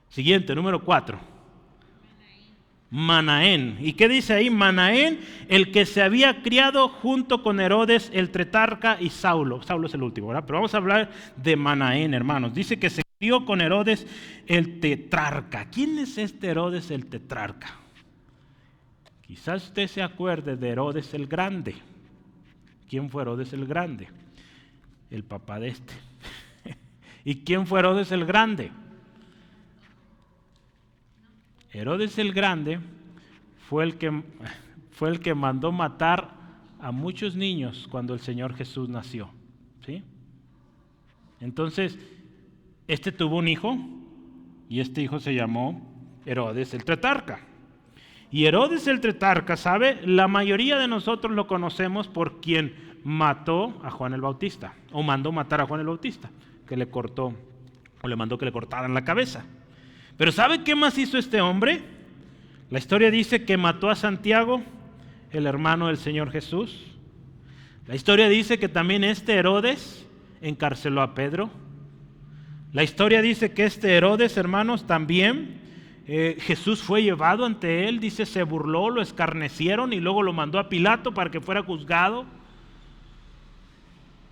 Siguiente, número 4. Manaén. ¿Y qué dice ahí? Manaén, el que se había criado junto con Herodes el tetrarca y Saulo. Saulo es el último, ¿verdad? Pero vamos a hablar de Manaén, hermanos. Dice que se crió con Herodes el tetrarca. ¿Quién es este Herodes el tetrarca? Quizás usted se acuerde de Herodes el Grande. ¿Quién fue Herodes el Grande? El papá de este. ¿Y quién fue Herodes el Grande? Herodes el Grande fue el que mandó matar a muchos niños cuando el Señor Jesús nació, ¿sí? Entonces, este tuvo un hijo y este hijo se llamó Herodes el tetrarca. Y Herodes el tetrarca, ¿sabe? La mayoría de nosotros lo conocemos por quien mató a Juan el Bautista, o mandó matar a Juan el Bautista, que le cortó, o le mandó que le cortaran la cabeza. Pero ¿sabe qué más hizo este hombre? La historia dice que mató a Santiago, el hermano del Señor Jesús. La historia dice que también este Herodes encarceló a Pedro. La historia dice que este Herodes, hermanos, también Jesús fue llevado ante él, dice, se burló, lo escarnecieron y luego lo mandó a Pilato para que fuera juzgado.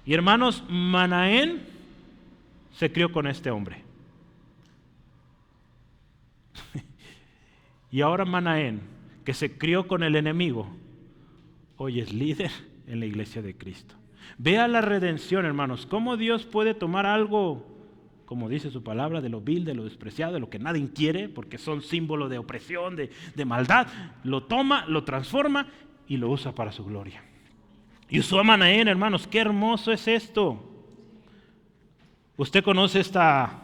Y hermanos, Manaén se crió con este hombre. Y ahora Manaén, que se crió con el enemigo, hoy es líder en la iglesia de Cristo. Vea la redención, hermanos, cómo Dios puede tomar algo, como dice su palabra, de lo vil, de lo despreciado, de lo que nadie quiere, porque son símbolos de opresión, de maldad. Lo toma, lo transforma y lo usa para su gloria. Y usó a Manaén, hermanos, qué hermoso es esto. Usted conoce esta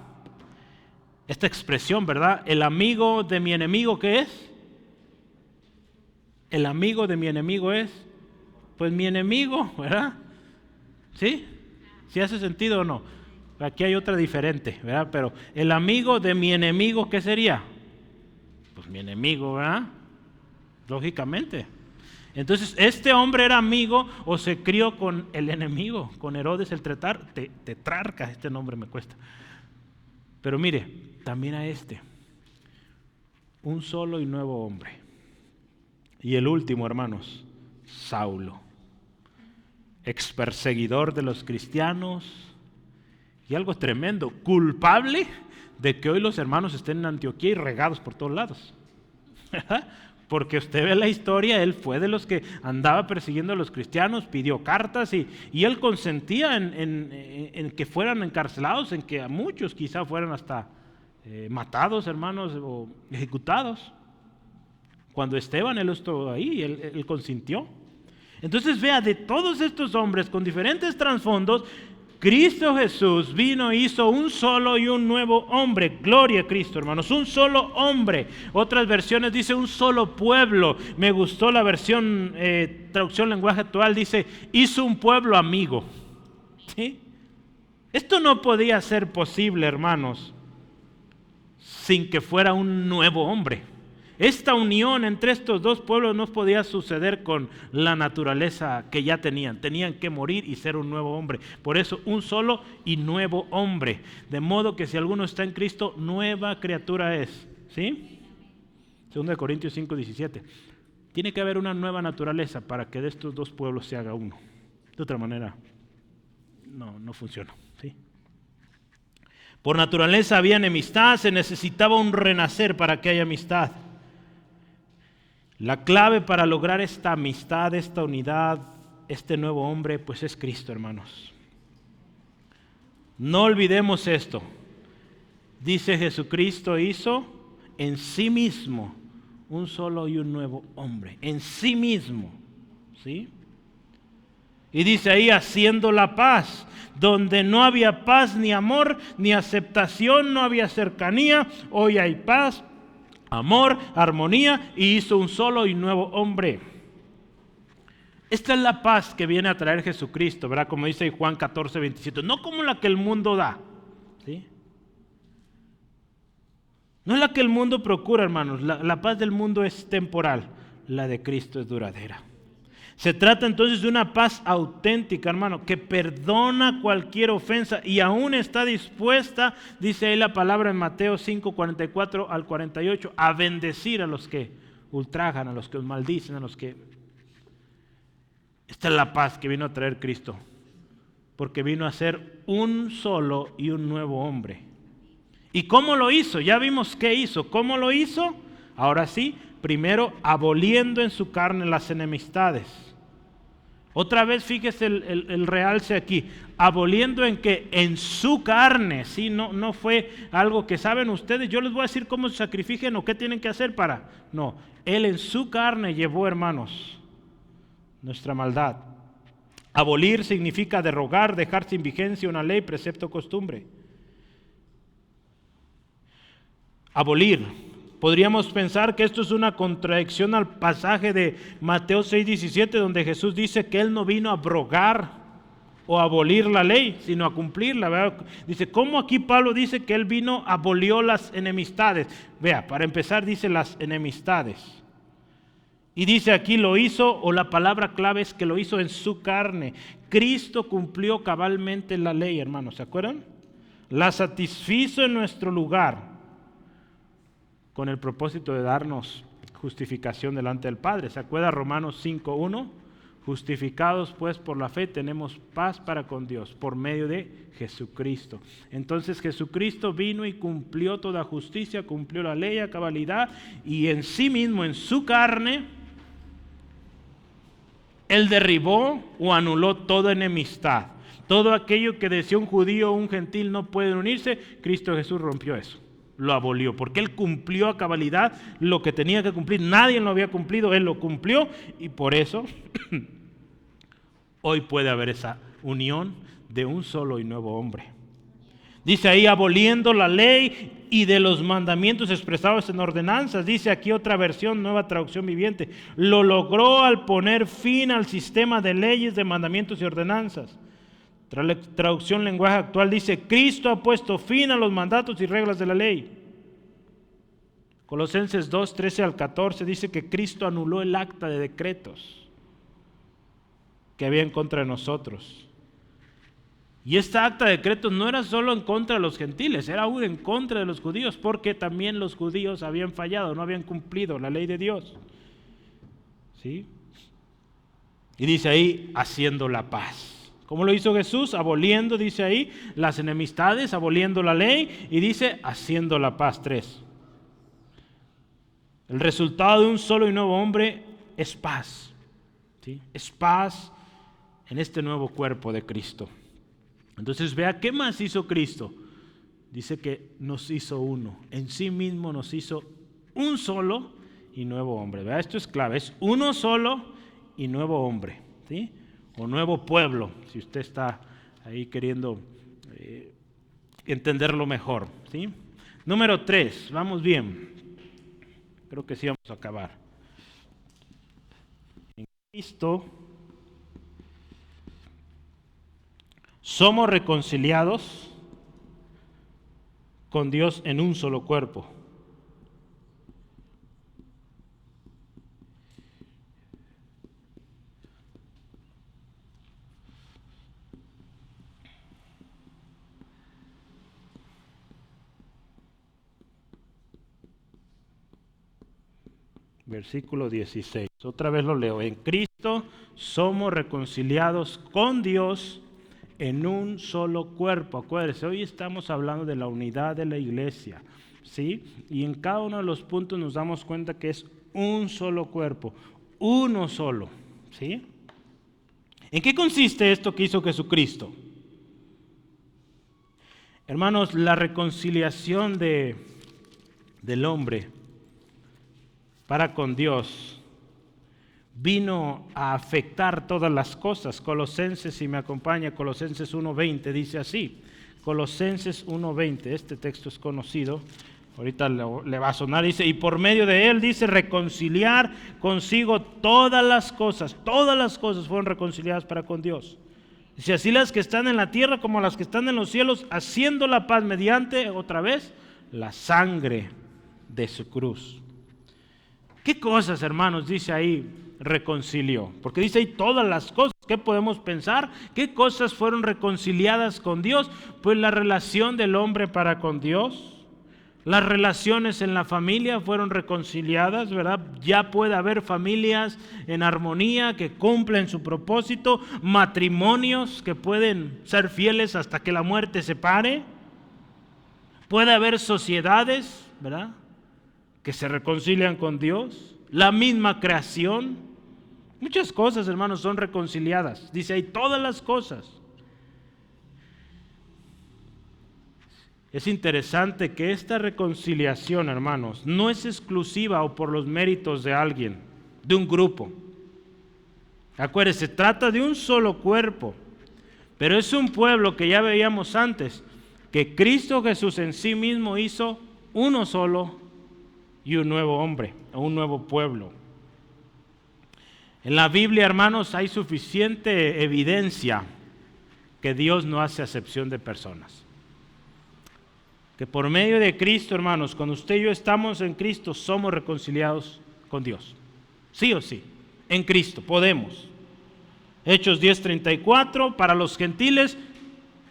expresión, ¿verdad? El amigo de mi enemigo, ¿qué es? El amigo de mi enemigo es, pues mi enemigo, ¿verdad? ¿Sí? ¿Sí hace sentido o no? Aquí hay otra diferente, ¿verdad? Pero el amigo de mi enemigo, ¿qué sería? Pues mi enemigo, ¿verdad? Lógicamente. Entonces, este hombre era amigo o se crió con el enemigo, con Herodes el tetrarca, este nombre me cuesta. Pero mire, también a un solo y nuevo hombre. Y el último, hermanos, Saulo, experseguidor de los cristianos, y algo tremendo, culpable de que hoy los hermanos estén en Antioquía y regados por todos lados. Porque usted ve la historia, él fue de los que andaba persiguiendo a los cristianos, pidió cartas y él consentía en que fueran encarcelados, en que a muchos quizá fueran hasta matados, hermanos, o ejecutados. Cuando Esteban, él estuvo ahí, él consintió. Entonces vea, de todos estos hombres con diferentes trasfondos, Cristo Jesús vino e hizo un solo y un nuevo hombre. Gloria a Cristo, hermanos, un solo hombre. Otras versiones dice un solo pueblo. Me gustó la versión, traducción lenguaje actual, dice, hizo un pueblo amigo. ¿Sí? Esto no podía ser posible, hermanos, sin que fuera un nuevo hombre. Esta unión entre estos dos pueblos no podía suceder con la naturaleza que ya tenían. Tenían que morir y ser un nuevo hombre. Por eso, un solo y nuevo hombre. De modo que si alguno está en Cristo, nueva criatura es. ¿Sí? 2 Corintios 5:17. Tiene que haber una nueva naturaleza para que de estos dos pueblos se haga uno. De otra manera, no funciona. ¿Sí? Por naturaleza había enemistad, se necesitaba un renacer para que haya amistad. La clave para lograr esta amistad, esta unidad, este nuevo hombre, pues es Cristo, hermanos. No olvidemos esto. Dice Jesucristo hizo en sí mismo un solo y un nuevo hombre. En sí mismo. ¿Sí? Y dice ahí, haciendo la paz. Donde no había paz ni amor, ni aceptación, no había cercanía. Hoy hay paz, amor, armonía, y hizo un solo y nuevo hombre. Esta es la paz que viene a traer Jesucristo, ¿verdad? Como dice Juan 14:27, no como la que el mundo da, ¿sí? No es la que el mundo procura, hermanos. La paz del mundo es temporal, la de Cristo es duradera. Se trata entonces de una paz auténtica, hermano, que perdona cualquier ofensa y aún está dispuesta, dice ahí la palabra en Mateo 5:44 al 48, a bendecir a los que ultrajan, a los que maldicen, a los que... Esta es la paz que vino a traer Cristo, porque vino a ser un solo y un nuevo hombre. ¿Y cómo lo hizo? Ya vimos qué hizo. ¿Cómo lo hizo? Ahora sí, primero aboliendo en su carne las enemistades. Otra vez fíjese el realce aquí, aboliendo en que en su carne, ¿sí? No fue algo que saben ustedes, yo les voy a decir cómo se sacrifiquen o qué tienen que hacer para, no, Él en su carne llevó, hermanos, nuestra maldad. Abolir significa derogar, dejar sin vigencia una ley, precepto o costumbre. Abolir. Podríamos pensar que esto es una contradicción al pasaje de Mateo 6:17, donde Jesús dice que Él no vino a abrogar o a abolir la ley, sino a cumplirla, ¿verdad? Dice, ¿cómo aquí Pablo dice que Él vino, abolió las enemistades? Vea, para empezar dice las enemistades. Y dice aquí lo hizo, o la palabra clave es que lo hizo en su carne. Cristo cumplió cabalmente la ley, hermanos, ¿se acuerdan? La satisfizo en nuestro lugar. con el propósito de darnos justificación delante del Padre. ¿Se acuerda Romanos 5:1? Justificados pues por la fe tenemos paz para con Dios por medio de Jesucristo. Entonces Jesucristo vino y cumplió toda justicia, cumplió la ley a cabalidad, y en sí mismo, en su carne, Él derribó o anuló toda enemistad. Todo aquello que decía un judío o un gentil no pueden unirse, Cristo Jesús rompió eso, lo abolió, porque Él cumplió a cabalidad lo que tenía que cumplir. Nadie lo había cumplido, Él lo cumplió, y por eso hoy puede haber esa unión de un solo y nuevo hombre. Dice ahí, aboliendo la ley y de los mandamientos expresados en ordenanzas. Dice aquí otra versión, Nueva Traducción Viviente. Lo logró al poner fin al sistema de leyes, de mandamientos y ordenanzas. Traducción Lenguaje Actual dice, Cristo ha puesto fin a los mandatos y reglas de la ley. Colosenses 2, 13 al 14 dice que Cristo anuló el acta de decretos que había en contra de nosotros. Y esta acta de decretos no era solo en contra de los gentiles, era aún en contra de los judíos, porque también los judíos habían fallado, no habían cumplido la ley de Dios. ¿Sí? Y dice ahí, haciendo la paz. ¿Cómo lo hizo Jesús? Aboliendo, dice ahí, las enemistades, aboliendo la ley, y dice, haciendo la paz. 3. El resultado de un solo y nuevo hombre es paz. ¿Sí? Es paz en este nuevo cuerpo de Cristo. Entonces vea, ¿qué más hizo Cristo? Dice que nos hizo uno. En sí mismo nos hizo un solo y nuevo hombre. Vea, esto es clave. Es uno solo y nuevo hombre. ¿Sí? O nuevo pueblo, si usted está ahí queriendo entenderlo mejor. ¿Sí? Número 3, vamos bien. Creo que sí vamos a acabar. En Cristo somos reconciliados con Dios en un solo cuerpo. Versículo 16. Otra vez lo leo. En Cristo somos reconciliados con Dios en un solo cuerpo. Acuérdense, hoy estamos hablando de la unidad de la iglesia, ¿sí? Y en cada uno de los puntos nos damos cuenta que es un solo cuerpo, uno solo, ¿sí? ¿En qué consiste esto que hizo Jesucristo? Hermanos, la reconciliación del hombre para con Dios vino a afectar todas las cosas. Colosenses, si me acompaña, Colosenses 1:20 dice así. Colosenses 1:20, este texto es conocido, ahorita le va a sonar, dice, y por medio de él, dice, reconciliar consigo todas las cosas fueron reconciliadas para con Dios. Dice, así las que están en la tierra como las que están en los cielos, haciendo la paz mediante, otra vez, la sangre de su cruz. ¿Qué cosas, hermanos, dice ahí, reconcilió? Porque dice ahí todas las cosas. ¿Qué podemos pensar? ¿Qué cosas fueron reconciliadas con Dios? Pues la relación del hombre para con Dios. Las relaciones en la familia fueron reconciliadas, ¿verdad? Ya puede haber familias en armonía que cumplen su propósito, matrimonios que pueden ser fieles hasta que la muerte separe. Puede haber sociedades, ¿verdad?, que se reconcilian con Dios, la misma creación. Muchas cosas, hermanos, son reconciliadas. Dice ahí todas las cosas. Es interesante que esta reconciliación, hermanos, no es exclusiva o por los méritos de alguien, de un grupo. Acuérdense, se trata de un solo cuerpo, pero es un pueblo que ya veíamos antes, que Cristo Jesús en sí mismo hizo uno solo y un nuevo hombre, un nuevo pueblo. En la Biblia, hermanos, hay suficiente evidencia que Dios no hace acepción de personas. Que por medio de Cristo, hermanos, cuando usted y yo estamos en Cristo, somos reconciliados con Dios. Sí o sí, en Cristo, podemos. Hechos 10:34, para los gentiles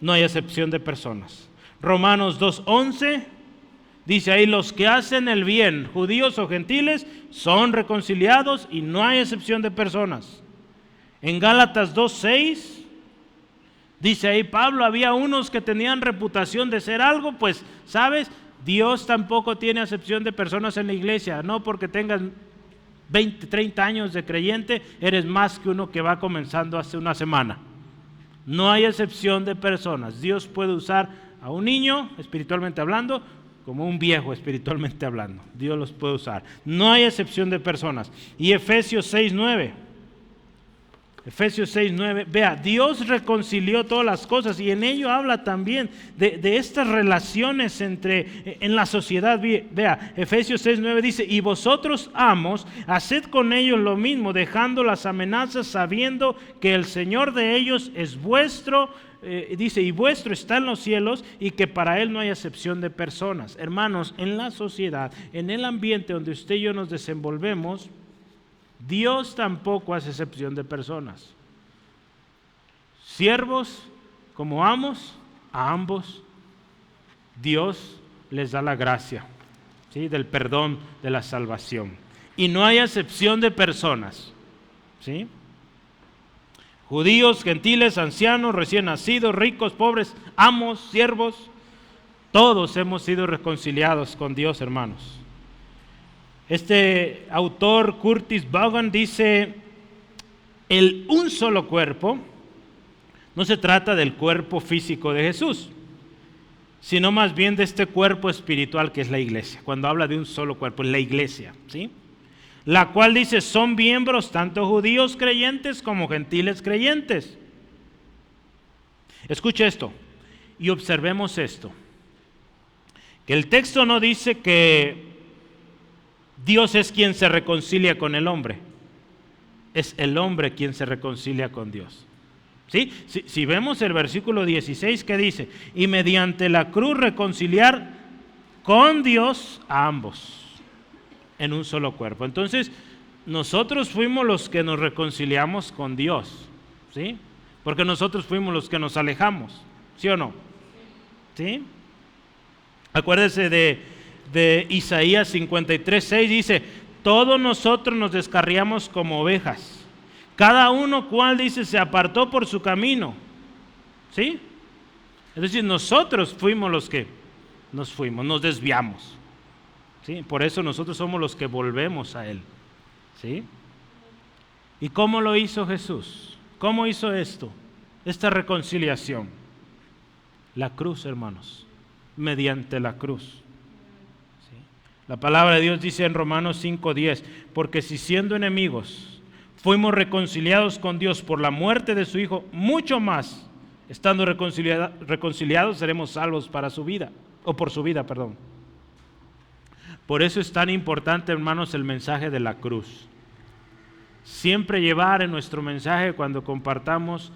no hay acepción de personas. Romanos 2:11 Dice ahí, los que hacen el bien, judíos o gentiles, son reconciliados y no hay excepción de personas. En Gálatas 2:6, dice ahí Pablo, había unos que tenían reputación de ser algo, pues, ¿sabes? Dios tampoco tiene acepción de personas en la iglesia, no porque tengas 20, 30 años de creyente, eres más que uno que va comenzando hace una semana. No hay excepción de personas. Dios puede usar a un niño, espiritualmente hablando, como un viejo espiritualmente hablando. Dios los puede usar. No hay excepción de personas. Y Efesios 6:9. Efesios 6:9. Vea, Dios reconcilió todas las cosas y en ello habla también de estas relaciones en la sociedad. Vea, Efesios 6:9 dice, y vosotros, amos, haced con ellos lo mismo, dejando las amenazas, sabiendo que el Señor de ellos es vuestro. Dice, y vuestro está en los cielos y que para Él no hay excepción de personas. Hermanos, en la sociedad, en el ambiente donde usted y yo nos desenvolvemos, Dios tampoco hace excepción de personas. Siervos como amos, a ambos Dios les da la gracia, ¿sí?, del perdón, de la salvación. Y no hay excepción de personas, ¿sí? Judíos, gentiles, ancianos, recién nacidos, ricos, pobres, amos, siervos, todos hemos sido reconciliados con Dios, hermanos. Este autor, Curtis Vaughan, dice, un solo cuerpo, no se trata del cuerpo físico de Jesús, sino más bien de este cuerpo espiritual que es la iglesia. Cuando habla de un solo cuerpo, es la iglesia, ¿sí?, la cual dice, son miembros tanto judíos creyentes como gentiles creyentes. Escuche esto y observemos esto, que el texto no dice que Dios es quien se reconcilia con el hombre, es el hombre quien se reconcilia con Dios. ¿Sí? Si vemos el versículo 16, ¿qué dice? Y mediante la cruz reconciliar con Dios a ambos en un solo cuerpo. Entonces, nosotros fuimos los que nos reconciliamos con Dios, ¿sí? Porque nosotros fuimos los que nos alejamos, ¿sí o no? ¿Sí? Acuérdese de Isaías 53:6, dice, todos nosotros nos descarriamos como ovejas, cada uno cual, dice, se apartó por su camino, ¿sí? Es decir, nosotros fuimos los que nos desviamos, ¿sí? Por eso nosotros somos los que volvemos a Él, ¿sí? ¿Y cómo lo hizo Jesús? ¿Cómo hizo esto? Esta reconciliación. La cruz, hermanos, mediante la cruz. ¿Sí? La palabra de Dios dice en Romanos 5:10, porque si siendo enemigos fuimos reconciliados con Dios por la muerte de su Hijo, mucho más, estando reconciliados, seremos salvos para su vida, o por su vida, perdón. Por eso es tan importante, hermanos, el mensaje de la cruz. Siempre llevar en nuestro mensaje, cuando compartamos,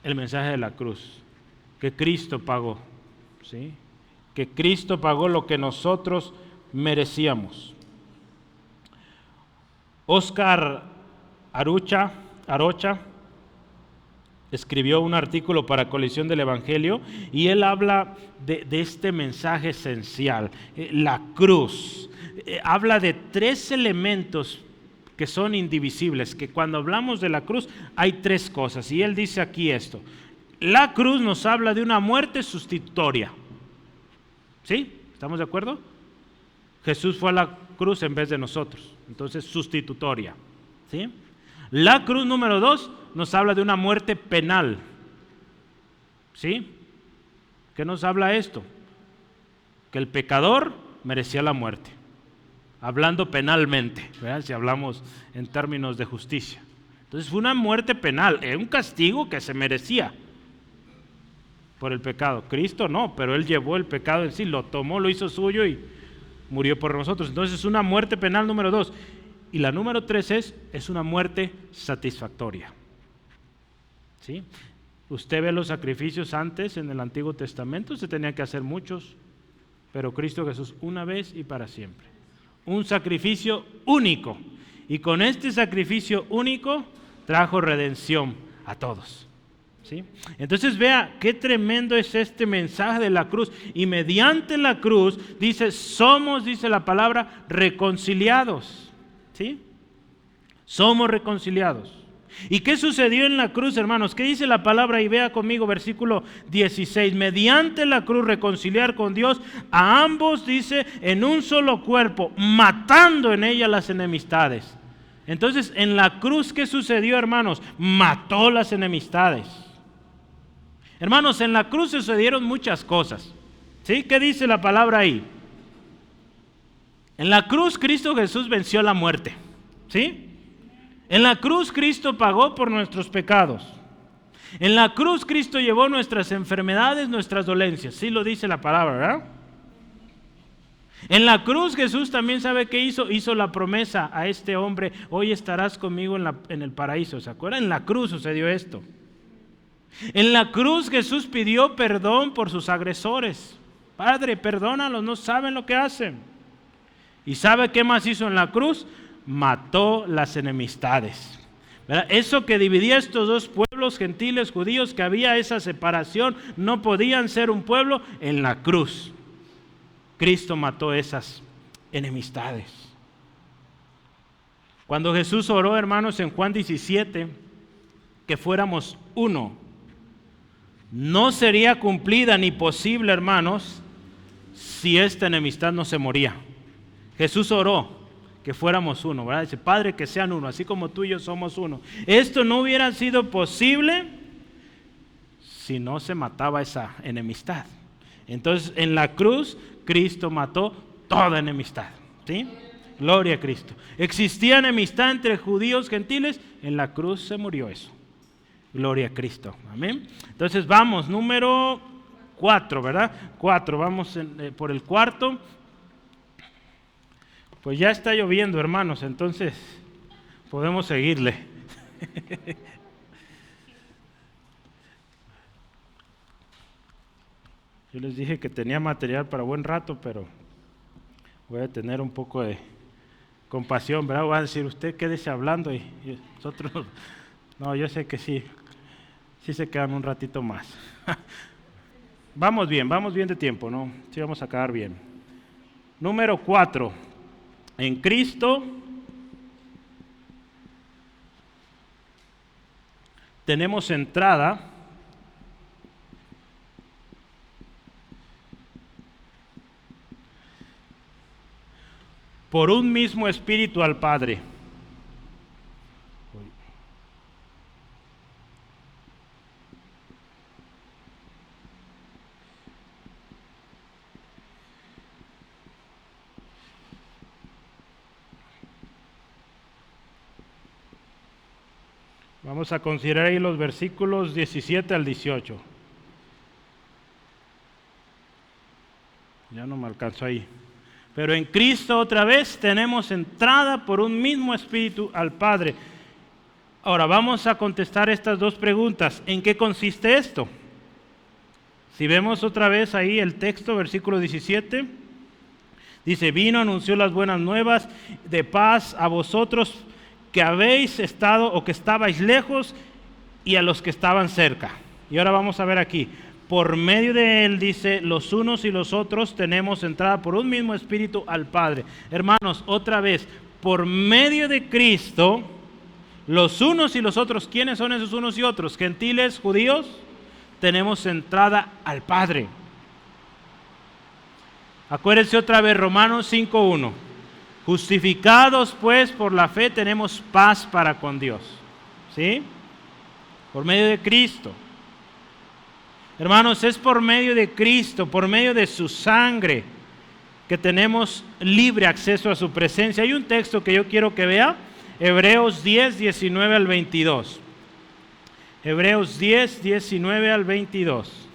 el mensaje de la cruz, que Cristo pagó, ¿sí? Que Cristo pagó lo que nosotros merecíamos. Oscar Arocha escribió un artículo para Colisión del Evangelio y él habla de este mensaje esencial, la cruz. Habla de 3 elementos que son indivisibles, que cuando hablamos de la cruz hay 3 cosas, y él dice aquí esto. La cruz nos habla de una muerte sustitutoria, ¿sí? ¿Estamos de acuerdo? Jesús fue a la cruz en vez de nosotros, entonces sustitutoria, ¿sí? La cruz número 2 nos habla de una muerte penal, ¿sí? ¿Qué nos habla esto? Que el pecador merecía la muerte, hablando penalmente, ¿verdad? Si hablamos en términos de justicia. Entonces fue una muerte penal, un castigo que se merecía por el pecado. Cristo no, pero Él llevó el pecado en sí, lo tomó, lo hizo suyo y murió por nosotros. Entonces es una muerte penal número 2. Y la número 3 es una muerte satisfactoria, ¿sí? Usted ve los sacrificios antes en el Antiguo Testamento, se tenían que hacer muchos, pero Cristo Jesús una vez y para siempre. Un sacrificio único. Y con este sacrificio único trajo redención a todos, ¿Sí? Entonces vea qué tremendo es este mensaje de la cruz. Y mediante la cruz, dice, somos, dice la palabra, reconciliados. ¿Sí? Somos reconciliados. ¿Y qué sucedió en la cruz, hermanos? ¿Qué dice la palabra? Y vea conmigo versículo 16. Mediante la cruz reconciliar con Dios a ambos, dice, en un solo cuerpo, matando en ella las enemistades. Entonces, en la cruz, ¿qué sucedió, hermanos? Mató las enemistades. Hermanos, en la cruz sucedieron muchas cosas. ¿Sí? ¿Qué dice la palabra ahí? En la cruz Cristo Jesús venció la muerte. ¿Sí? En la cruz Cristo pagó por nuestros pecados. En la cruz Cristo llevó nuestras enfermedades, nuestras dolencias. Sí lo dice la palabra, ¿verdad? En la cruz Jesús también, ¿sabe qué hizo? Hizo la promesa a este hombre: hoy estarás conmigo en el paraíso. ¿Se acuerdan? En la cruz sucedió esto. En la cruz Jesús pidió perdón por sus agresores. Padre, perdónalos, no saben lo que hacen. ¿Y sabe qué más hizo en la cruz? Mató las enemistades. ¿Verdad? Eso que dividía estos dos pueblos, gentiles, judíos, que había esa separación, no podían ser un pueblo. En la cruz Cristo mató esas enemistades. Cuando Jesús oró, hermanos, en Juan 17, que fuéramos uno, no sería cumplida ni posible, hermanos, si esta enemistad no se moría. Jesús oró que fuéramos uno, ¿verdad? Dice, Padre, que sean uno, así como tú y yo somos uno. Esto no hubiera sido posible si no se mataba esa enemistad. Entonces, en la cruz, Cristo mató toda enemistad. ¿Sí? Gloria a Cristo. Existía enemistad entre judíos y gentiles, en la cruz se murió eso. Gloria a Cristo. Amén. Entonces, vamos, número 4, ¿verdad? 4, vamos por el cuarto. Pues ya está lloviendo, hermanos, entonces podemos seguirle. Yo les dije que tenía material para buen rato, pero voy a tener un poco de compasión, ¿verdad? Voy a decir, usted quédese hablando y nosotros... No, yo sé que sí se quedan un ratito más. Vamos bien de tiempo, ¿no? Sí vamos a acabar bien. Número 4. En Cristo tenemos entrada por un mismo espíritu al Padre. Vamos a considerar ahí los versículos 17 al 18. Ya no me alcanzó ahí. Pero en Cristo otra vez tenemos entrada por un mismo espíritu al Padre. Ahora vamos a contestar estas dos preguntas. ¿En qué consiste esto? Si vemos otra vez ahí el texto, versículo 17, dice, vino, anunció las buenas nuevas de paz a vosotros que habéis estado o que estabais lejos y a los que estaban cerca. Y ahora vamos a ver aquí, por medio de él, dice, los unos y los otros tenemos entrada por un mismo espíritu al Padre. Hermanos, otra vez, por medio de Cristo, los unos y los otros, ¿quiénes son esos unos y otros? Gentiles, judíos, tenemos entrada al Padre. Acuérdense otra vez, Romanos 5:1. Justificados pues por la fe tenemos paz para con Dios. ¿Sí? Por medio de Cristo. Hermanos, es por medio de Cristo, por medio de su sangre, que tenemos libre acceso a su presencia. Hay un texto que yo quiero que vea, Hebreos 10, 19 al 22. Hebreos 10, 19 al 22.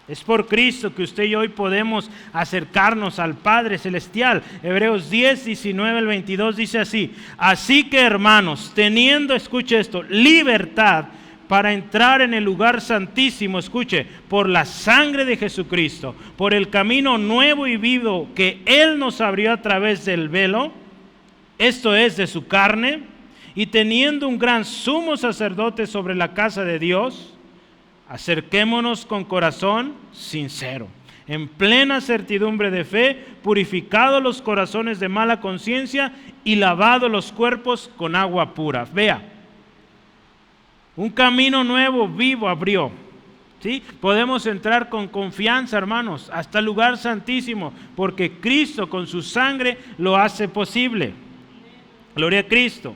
Es por Cristo que usted y yo hoy podemos acercarnos al Padre Celestial. Hebreos 10, 19 al 22 dice así: así que, hermanos, teniendo, escuche esto, libertad para entrar en el lugar santísimo, escuche, por la sangre de Jesucristo, por el camino nuevo y vivo que Él nos abrió a través del velo, esto es, de su carne, y teniendo un gran sumo sacerdote sobre la casa de Dios, acerquémonos con corazón sincero, en plena certidumbre de fe, purificados los corazones de mala conciencia y lavados los cuerpos con agua pura. Vea, un camino nuevo, vivo abrió. ¿Sí? Podemos entrar con confianza, hermanos, hasta el lugar santísimo, porque Cristo con su sangre lo hace posible. Gloria a Cristo.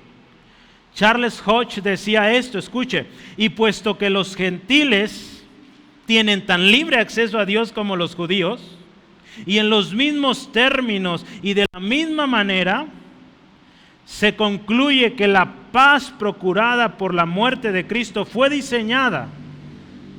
Charles Hodge decía esto, escuche, y puesto que los gentiles tienen tan libre acceso a Dios como los judíos, y en los mismos términos y de la misma manera, se concluye que la paz procurada por la muerte de Cristo fue diseñada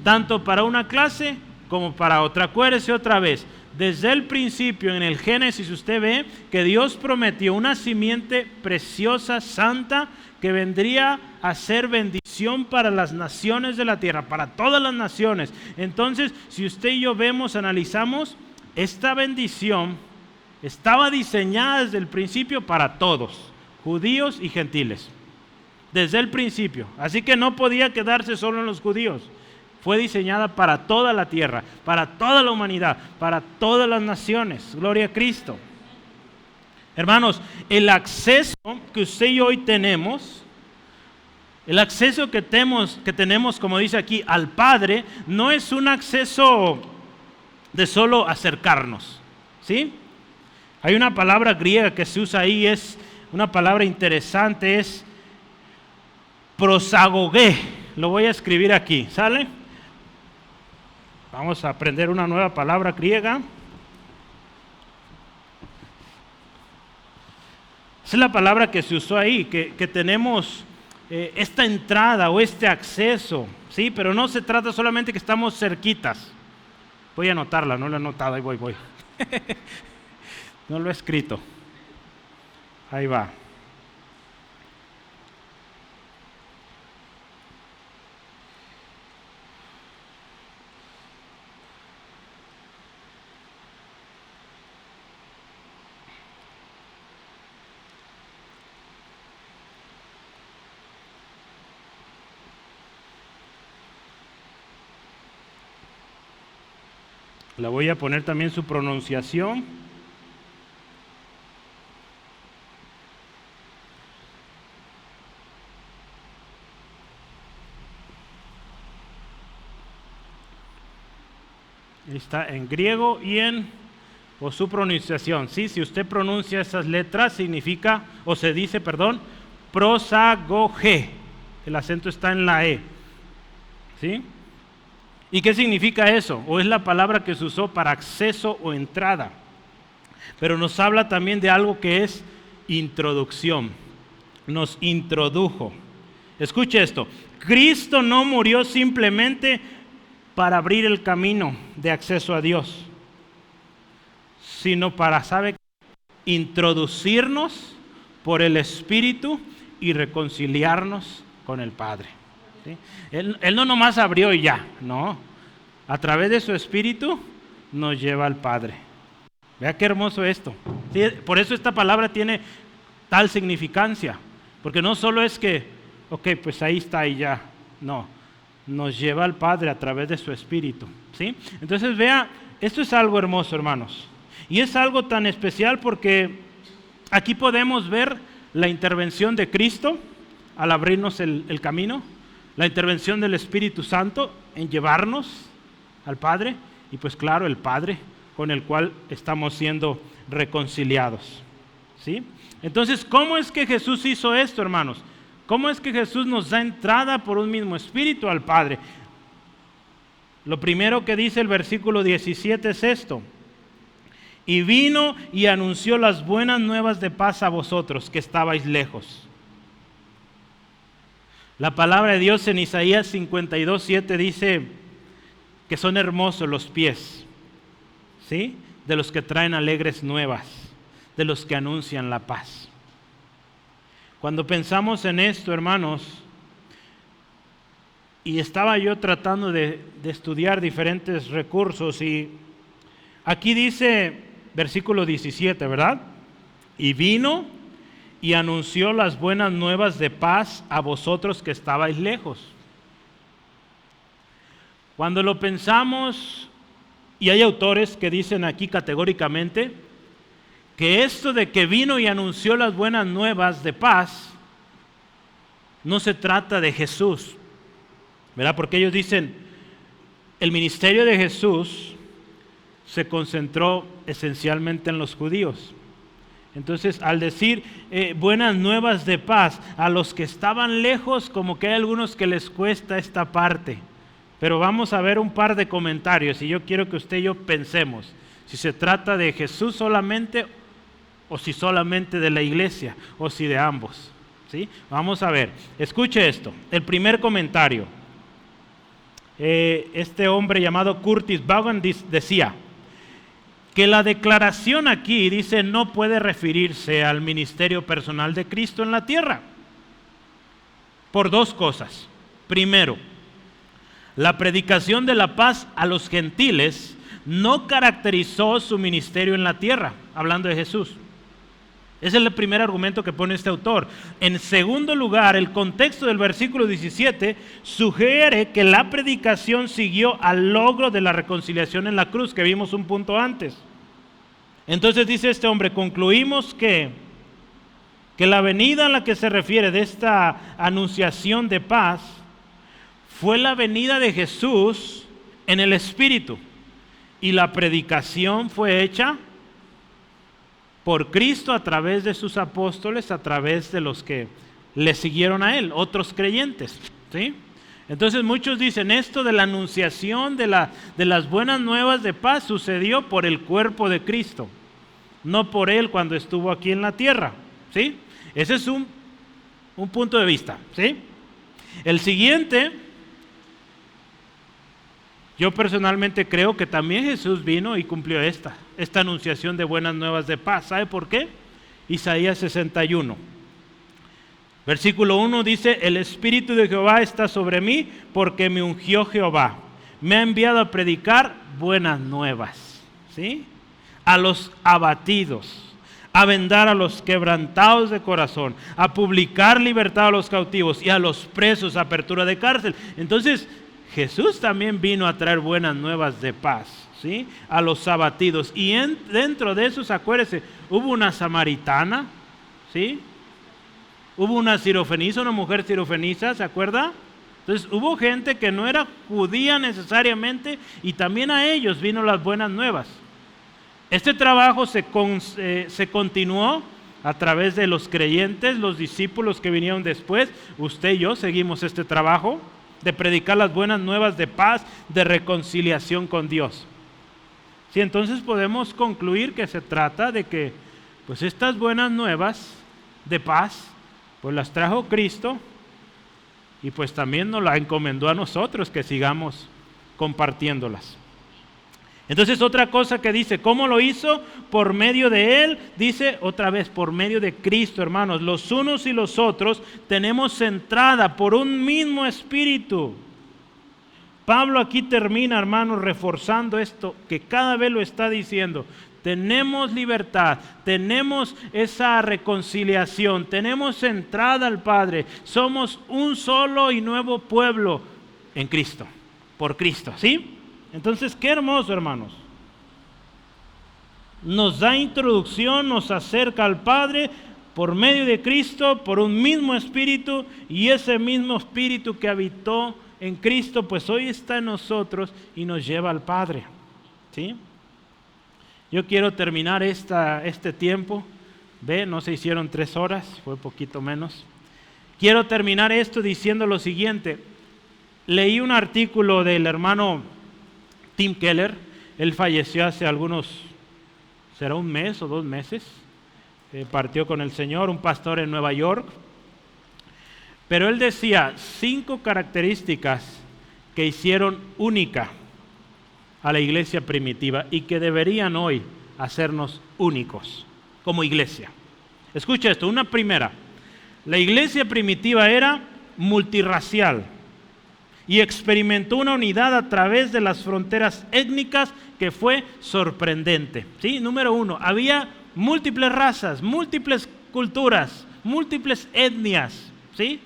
tanto para una clase como para otra. Acuérdese otra vez, desde el principio en el Génesis usted ve que Dios prometió una simiente preciosa, santa, que vendría a ser bendición para las naciones de la tierra, para todas las naciones. Entonces, si usted y yo vemos, analizamos, esta bendición estaba diseñada desde el principio para todos, judíos y gentiles, desde el principio. Así que no podía quedarse solo en los judíos. Fue diseñada para toda la tierra, para toda la humanidad, para todas las naciones. Gloria a Cristo. Hermanos, el acceso que usted y yo hoy tenemos, el acceso que tenemos, como dice aquí, al Padre, no es un acceso de solo acercarnos, ¿sí? Hay una palabra griega que se usa ahí, es una palabra interesante, es prosagogé. Lo voy a escribir aquí, ¿sale? Vamos a aprender una nueva palabra griega. Esa es la palabra que se usó ahí, que tenemos esta entrada o este acceso, ¿sí? Pero no se trata solamente que estamos cerquitas. Voy a anotarla, no la he anotado, ahí voy. No lo he escrito. Ahí va. Le voy a poner también su pronunciación. Está en griego y o su pronunciación. ¿Sí? Si usted pronuncia esas letras, significa, o se dice, prosagogé. El acento está en la E. ¿Sí? ¿Y qué significa eso? O es la palabra que se usó para acceso o entrada. Pero nos habla también de algo que es introducción. Nos introdujo. Escuche esto. Cristo no murió simplemente para abrir el camino de acceso a Dios, sino para, introducirnos por el Espíritu y reconciliarnos con el Padre. ¿Sí? Él no nomás abrió y ya, no. A través de su Espíritu nos lleva al Padre. Vea qué hermoso esto. ¿Sí? Por eso esta palabra tiene tal significancia. Porque no solo es que, pues ahí está y ya. No, nos lleva al Padre a través de su Espíritu. ¿Sí? Entonces vea, esto es algo hermoso, hermanos. Y es algo tan especial porque aquí podemos ver la intervención de Cristo al abrirnos el camino. La intervención del Espíritu Santo en llevarnos al Padre y pues claro, el Padre con el cual estamos siendo reconciliados. ¿Sí? Entonces, ¿cómo es que Jesús hizo esto, hermanos? ¿Cómo es que Jesús nos da entrada por un mismo Espíritu al Padre? Lo primero que dice el versículo 17 es esto. Y vino y anunció las buenas nuevas de paz a vosotros que estabais lejos. La palabra de Dios en Isaías 52:7 dice que son hermosos los pies, ¿sí? De los que traen alegres nuevas, de los que anuncian la paz. Cuando pensamos en esto, hermanos, y estaba yo tratando de estudiar diferentes recursos, y aquí dice, versículo 17, ¿verdad? Y vino y anunció las buenas nuevas de paz a vosotros que estabais lejos. Cuando lo pensamos, y hay autores que dicen aquí categóricamente que esto de que vino y anunció las buenas nuevas de paz no se trata de Jesús, ¿verdad? Porque ellos dicen, el ministerio de Jesús se concentró esencialmente en los judíos. Entonces, al decir buenas nuevas de paz a los que estaban lejos, como que hay algunos que les cuesta esta parte. Pero vamos a ver un par de comentarios y yo quiero que usted y yo pensemos si se trata de Jesús solamente o si solamente de la iglesia o si de ambos. ¿Sí? Vamos a ver, escuche esto. El primer comentario, este hombre llamado Curtis Vaughan decía que la declaración aquí dice no puede referirse al ministerio personal de Cristo en la tierra por dos cosas. Primero, la predicación de la paz a los gentiles no caracterizó su ministerio en la tierra, hablando de Jesús. Ese es el primer argumento que pone este autor. En segundo lugar, el contexto del versículo 17 sugiere que la predicación siguió al logro de la reconciliación en la cruz, que vimos un punto antes. Entonces dice este hombre, concluimos que la venida a la que se refiere de esta anunciación de paz fue la venida de Jesús en el Espíritu, y la predicación fue hecha por Cristo a través de sus apóstoles, a través de los que le siguieron a Él, otros creyentes, ¿sí? Entonces muchos dicen esto de la anunciación de las buenas nuevas de paz sucedió por el cuerpo de Cristo, no por Él cuando estuvo aquí en la tierra, ¿sí? Ese es un punto de vista, ¿sí? El siguiente, yo personalmente creo que también Jesús vino y cumplió esta anunciación de buenas nuevas de paz. ¿Sabe por qué? Isaías 61. Versículo 1 dice, el Espíritu de Jehová está sobre mí porque me ungió Jehová. Me ha enviado a predicar buenas nuevas, ¿sí? A los abatidos, a vendar a los quebrantados de corazón, a publicar libertad a los cautivos y a los presos apertura de cárcel. Entonces, Jesús también vino a traer buenas nuevas de paz, ¿sí? A los abatidos. Y dentro de esos, acuérdense, hubo una samaritana, ¿sí? Hubo una sirofenisa, una mujer sirofenisa, ¿se acuerda? Entonces hubo gente que no era judía necesariamente y también a ellos vino las buenas nuevas. Este trabajo se continuó a través de los creyentes, los discípulos que vinieron después. Usted y yo seguimos este trabajo de predicar las buenas nuevas de paz, de reconciliación con Dios. Sí, entonces podemos concluir que se trata de que pues estas buenas nuevas de paz pues las trajo Cristo y pues también nos la encomendó a nosotros que sigamos compartiéndolas. Entonces otra cosa que dice, ¿cómo lo hizo? Por medio de Él, dice otra vez, por medio de Cristo, hermanos. Los unos y los otros tenemos entrada por un mismo Espíritu. Pablo aquí termina, hermanos, reforzando esto, que cada vez lo está diciendo. Tenemos libertad, tenemos esa reconciliación, tenemos entrada al Padre. Somos un solo y nuevo pueblo en Cristo, por Cristo, ¿sí? Entonces, qué hermoso, hermanos. Nos da introducción, nos acerca al Padre por medio de Cristo, por un mismo Espíritu, y ese mismo Espíritu que habitó en Cristo, pues hoy está en nosotros y nos lleva al Padre, ¿sí? Yo quiero terminar este tiempo. Ve, no se hicieron 3 horas, fue poquito menos. Quiero terminar esto diciendo lo siguiente. Leí un artículo del hermano Tim Keller. Él falleció hace será 1 mes o 2 meses. Partió con el Señor, un pastor en Nueva York. Pero él decía 5 características que hicieron única a la iglesia primitiva y que deberían hoy hacernos únicos como iglesia. Escucha esto, una primera. La iglesia primitiva era multirracial y experimentó una unidad a través de las fronteras étnicas que fue sorprendente. ¿Sí? Número 1, había múltiples razas, múltiples culturas, múltiples etnias, ¿sí?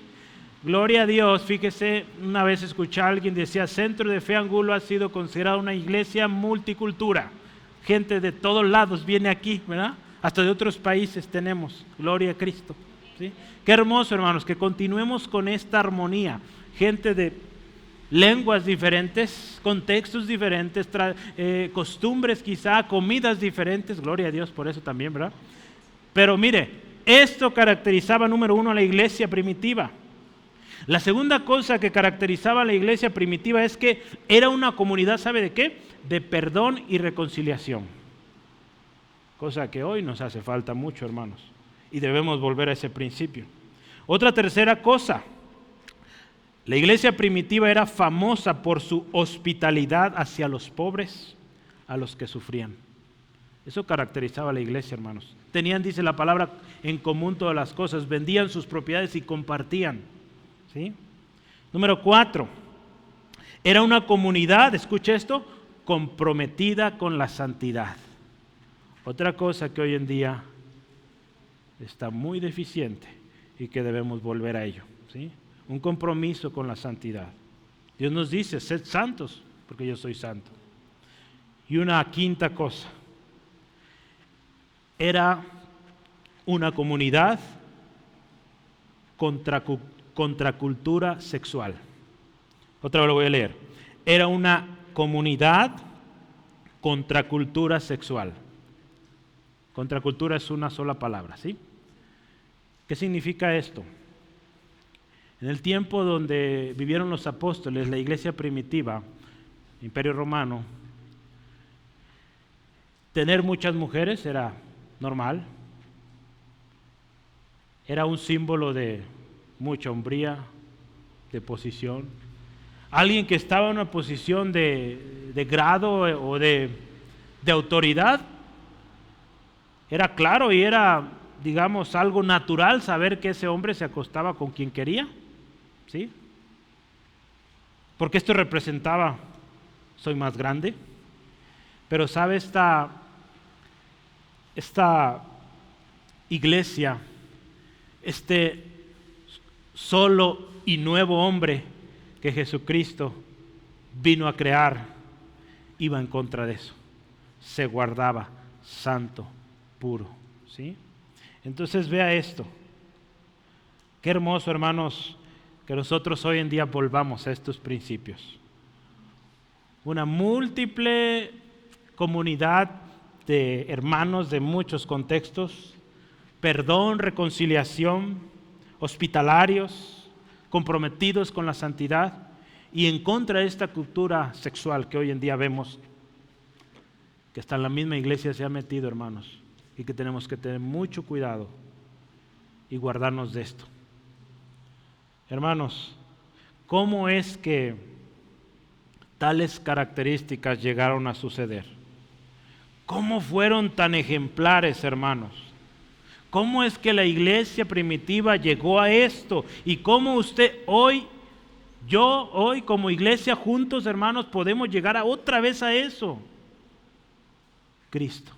Gloria a Dios. Fíjese, una vez escuché a alguien decía, Centro de Fe Angulo ha sido considerado una iglesia multicultura. Gente de todos lados viene aquí, ¿verdad? Hasta de otros países tenemos. Gloria a Cristo, ¿sí? Qué hermoso, hermanos, que continuemos con esta armonía. Gente de lenguas diferentes, contextos diferentes, costumbres quizá, comidas diferentes. Gloria a Dios por eso también, ¿verdad? Pero mire, esto caracterizaba, número uno, a la iglesia primitiva. La segunda cosa que caracterizaba a la iglesia primitiva es que era una comunidad, ¿sabe de qué? De perdón y reconciliación. Cosa que hoy nos hace falta mucho, hermanos. Y debemos volver a ese principio. Otra tercera cosa. La iglesia primitiva era famosa por su hospitalidad hacia los pobres, a los que sufrían. Eso caracterizaba a la iglesia, hermanos. Tenían, dice la palabra, en común todas las cosas. Vendían sus propiedades y compartían. ¿Sí? Número 4. Era una comunidad, escuche esto, comprometida con la santidad. Otra cosa que hoy en día está muy deficiente y que debemos volver a ello, ¿sí? Un compromiso con la santidad. Dios nos dice, sed santos, porque yo soy santo. Y una quinta cosa, era una comunidad contracultura sexual. Otra vez lo voy a leer. Era una comunidad contracultura sexual. Contracultura es una sola palabra, ¿sí? ¿Qué significa esto? En el tiempo donde vivieron los apóstoles, la iglesia primitiva, Imperio Romano, tener muchas mujeres era normal. Era un símbolo de mucha hombría, de posición. Alguien que estaba en una posición de grado o de autoridad, era claro y era, digamos, algo natural saber que ese hombre se acostaba con quien quería, ¿sí? Porque esto representaba, soy más grande. Pero sabe, esta iglesia, este solo y nuevo hombre que Jesucristo vino a crear, iba en contra de eso. Se guardaba santo, puro, ¿sí? Entonces vea esto. Qué hermoso, hermanos, que nosotros hoy en día volvamos a estos principios. Una múltiple comunidad de hermanos de muchos contextos, perdón, reconciliación, hospitalarios, comprometidos con la santidad y en contra de esta cultura sexual que hoy en día vemos, que hasta en la misma iglesia se ha metido, hermanos, y que tenemos que tener mucho cuidado y guardarnos de esto. Hermanos, ¿cómo es que tales características llegaron a suceder? ¿Cómo fueron tan ejemplares, hermanos? ¿Cómo es que la iglesia primitiva llegó a esto? ¿Y cómo usted hoy, yo hoy como iglesia juntos, hermanos, podemos llegar otra vez a eso? Cristo.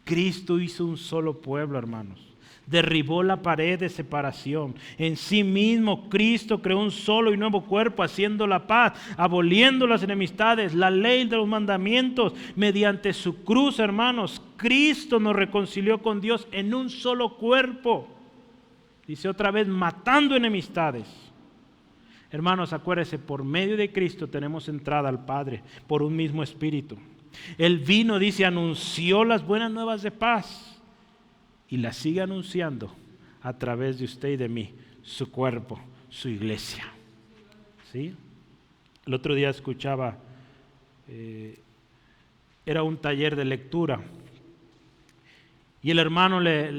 Cristo hizo un solo pueblo, hermanos. Derribó la pared de separación. En sí mismo Cristo creó un solo y nuevo cuerpo, haciendo la paz, aboliendo las enemistades, la ley de los mandamientos. Mediante su cruz, hermanos, Cristo nos reconcilió con Dios en un solo cuerpo. Dice otra vez, matando enemistades. Hermanos, acuérdense, por medio de Cristo tenemos entrada al Padre, por un mismo Espíritu. Él vino, dice, anunció las buenas nuevas de paz. Y la sigue anunciando a través de usted y de mí, su cuerpo, su iglesia. ¿Sí? El otro día escuchaba, era un taller de lectura, y el hermano le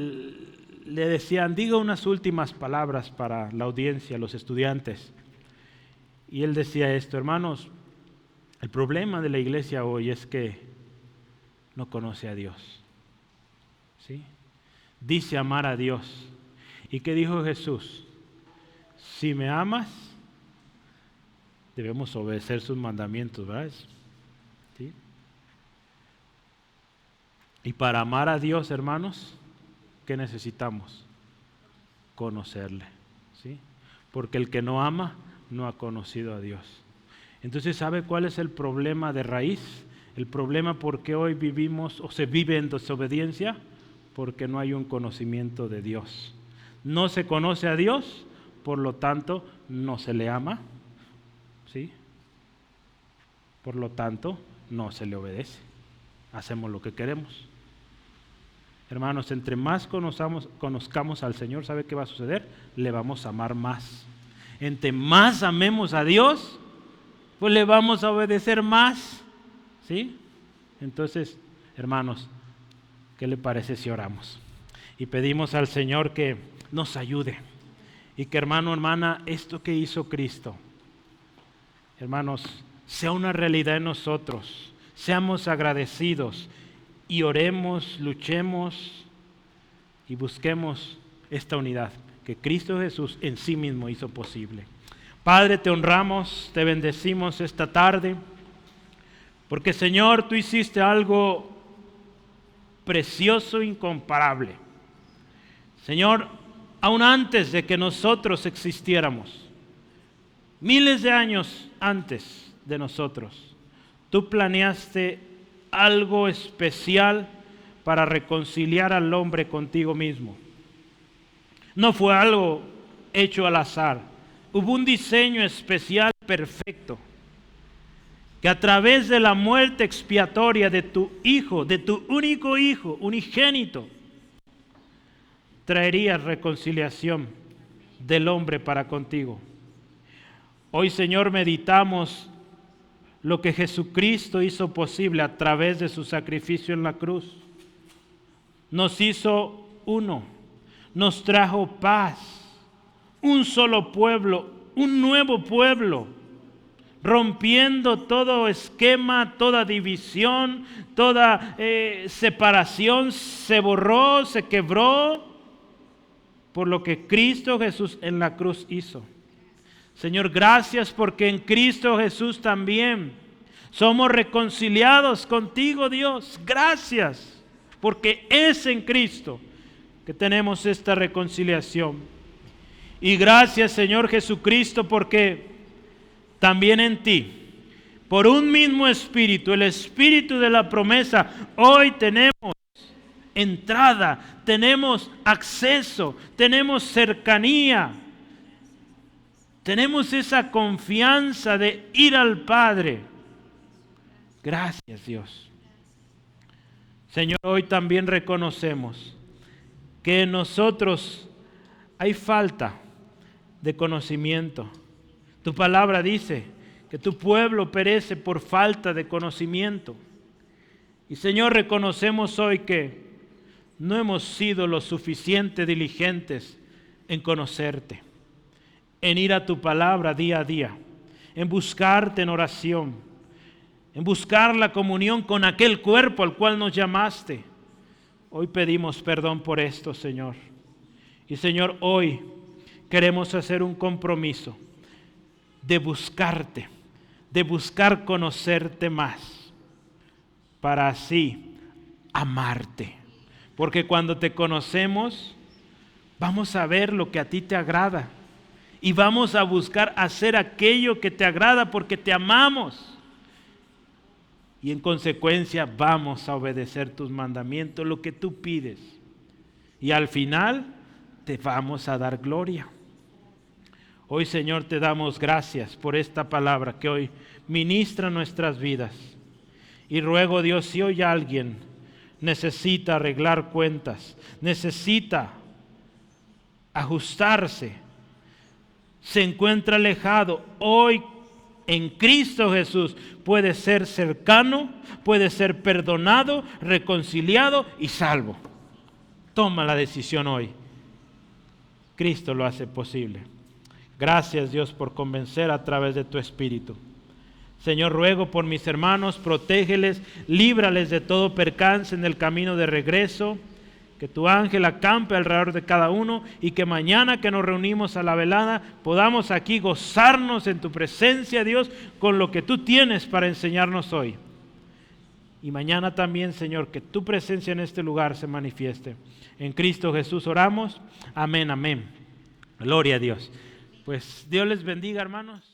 decían, diga unas últimas palabras para la audiencia, los estudiantes. Y él decía esto, hermanos, el problema de la iglesia hoy es que no conoce a Dios. ¿Sí? Dice amar a Dios. ¿Y qué dijo Jesús? Si me amas, debemos obedecer sus mandamientos, ¿verdad? ¿Sí? Y para amar a Dios, hermanos, ¿qué necesitamos? Conocerle, ¿sí? Porque el que no ama no ha conocido a Dios. Entonces, ¿sabe cuál es el problema de raíz? El problema por qué hoy vivimos o se vive en desobediencia, porque no hay un conocimiento de Dios. No se conoce a Dios, por lo tanto, no se le ama, ¿sí? Por lo tanto, no se le obedece. Hacemos lo que queremos. Hermanos, entre más conozcamos al Señor, ¿sabe qué va a suceder? Le vamos a amar más. Entre más amemos a Dios, pues le vamos a obedecer más, ¿sí? Entonces, hermanos, ¿qué le parece si oramos? Y pedimos al Señor que nos ayude. Y que, hermano, hermana, esto que hizo Cristo, hermanos, sea una realidad en nosotros. Seamos agradecidos y oremos, luchemos y busquemos esta unidad que Cristo Jesús en sí mismo hizo posible. Padre, te honramos, te bendecimos esta tarde, porque Señor, tú hiciste algo precioso, incomparable. Señor, aún antes de que nosotros existiéramos, miles de años antes de nosotros, tú planeaste algo especial para reconciliar al hombre contigo mismo. No fue algo hecho al azar. Hubo un diseño especial perfecto, que a través de la muerte expiatoria de tu Hijo, de tu único Hijo, unigénito, traería reconciliación del hombre para contigo. Hoy, Señor, meditamos lo que Jesucristo hizo posible a través de su sacrificio en la cruz. Nos hizo uno, nos trajo paz, un solo pueblo, un nuevo pueblo, rompiendo todo esquema, toda división, toda separación, se borró, se quebró por lo que Cristo Jesús en la cruz hizo. Señor, gracias porque en Cristo Jesús también somos reconciliados contigo, Dios. Gracias porque es en Cristo que tenemos esta reconciliación. Y gracias, Señor Jesucristo, porque también en ti, por un mismo Espíritu, el Espíritu de la promesa, hoy tenemos entrada, tenemos acceso, tenemos cercanía. Tenemos esa confianza de ir al Padre. Gracias, Dios. Señor, hoy también reconocemos que en nosotros hay falta de conocimiento. Tu palabra dice que tu pueblo perece por falta de conocimiento. Y Señor, reconocemos hoy que no hemos sido lo suficiente diligentes en conocerte, en ir a tu palabra día a día, en buscarte en oración, en buscar la comunión con aquel cuerpo al cual nos llamaste. Hoy pedimos perdón por esto, Señor. Y Señor, hoy queremos hacer un compromiso de buscarte, de buscar conocerte más, para así amarte. Porque cuando te conocemos, vamos a ver lo que a ti te agrada. Y vamos a buscar hacer aquello que te agrada porque te amamos. Y en consecuencia vamos a obedecer tus mandamientos, lo que tú pides. Y al final te vamos a dar gloria. Hoy, Señor, te damos gracias por esta palabra que hoy ministra nuestras vidas. Y ruego, Dios, si hoy alguien necesita arreglar cuentas, necesita ajustarse, se encuentra alejado, hoy en Cristo Jesús puede ser cercano, puede ser perdonado, reconciliado y salvo. Toma la decisión hoy. Cristo lo hace posible. Gracias, Dios, por convencer a través de tu Espíritu. Señor, ruego por mis hermanos, protégeles, líbrales de todo percance en el camino de regreso. Que tu ángel acampe alrededor de cada uno y que mañana que nos reunimos a la velada podamos aquí gozarnos en tu presencia, Dios, con lo que tú tienes para enseñarnos hoy. y mañana también, Señor, que tu presencia en este lugar se manifieste. En Cristo Jesús oramos. Amén, amén. Gloria a Dios. Pues Dios les bendiga, hermanos.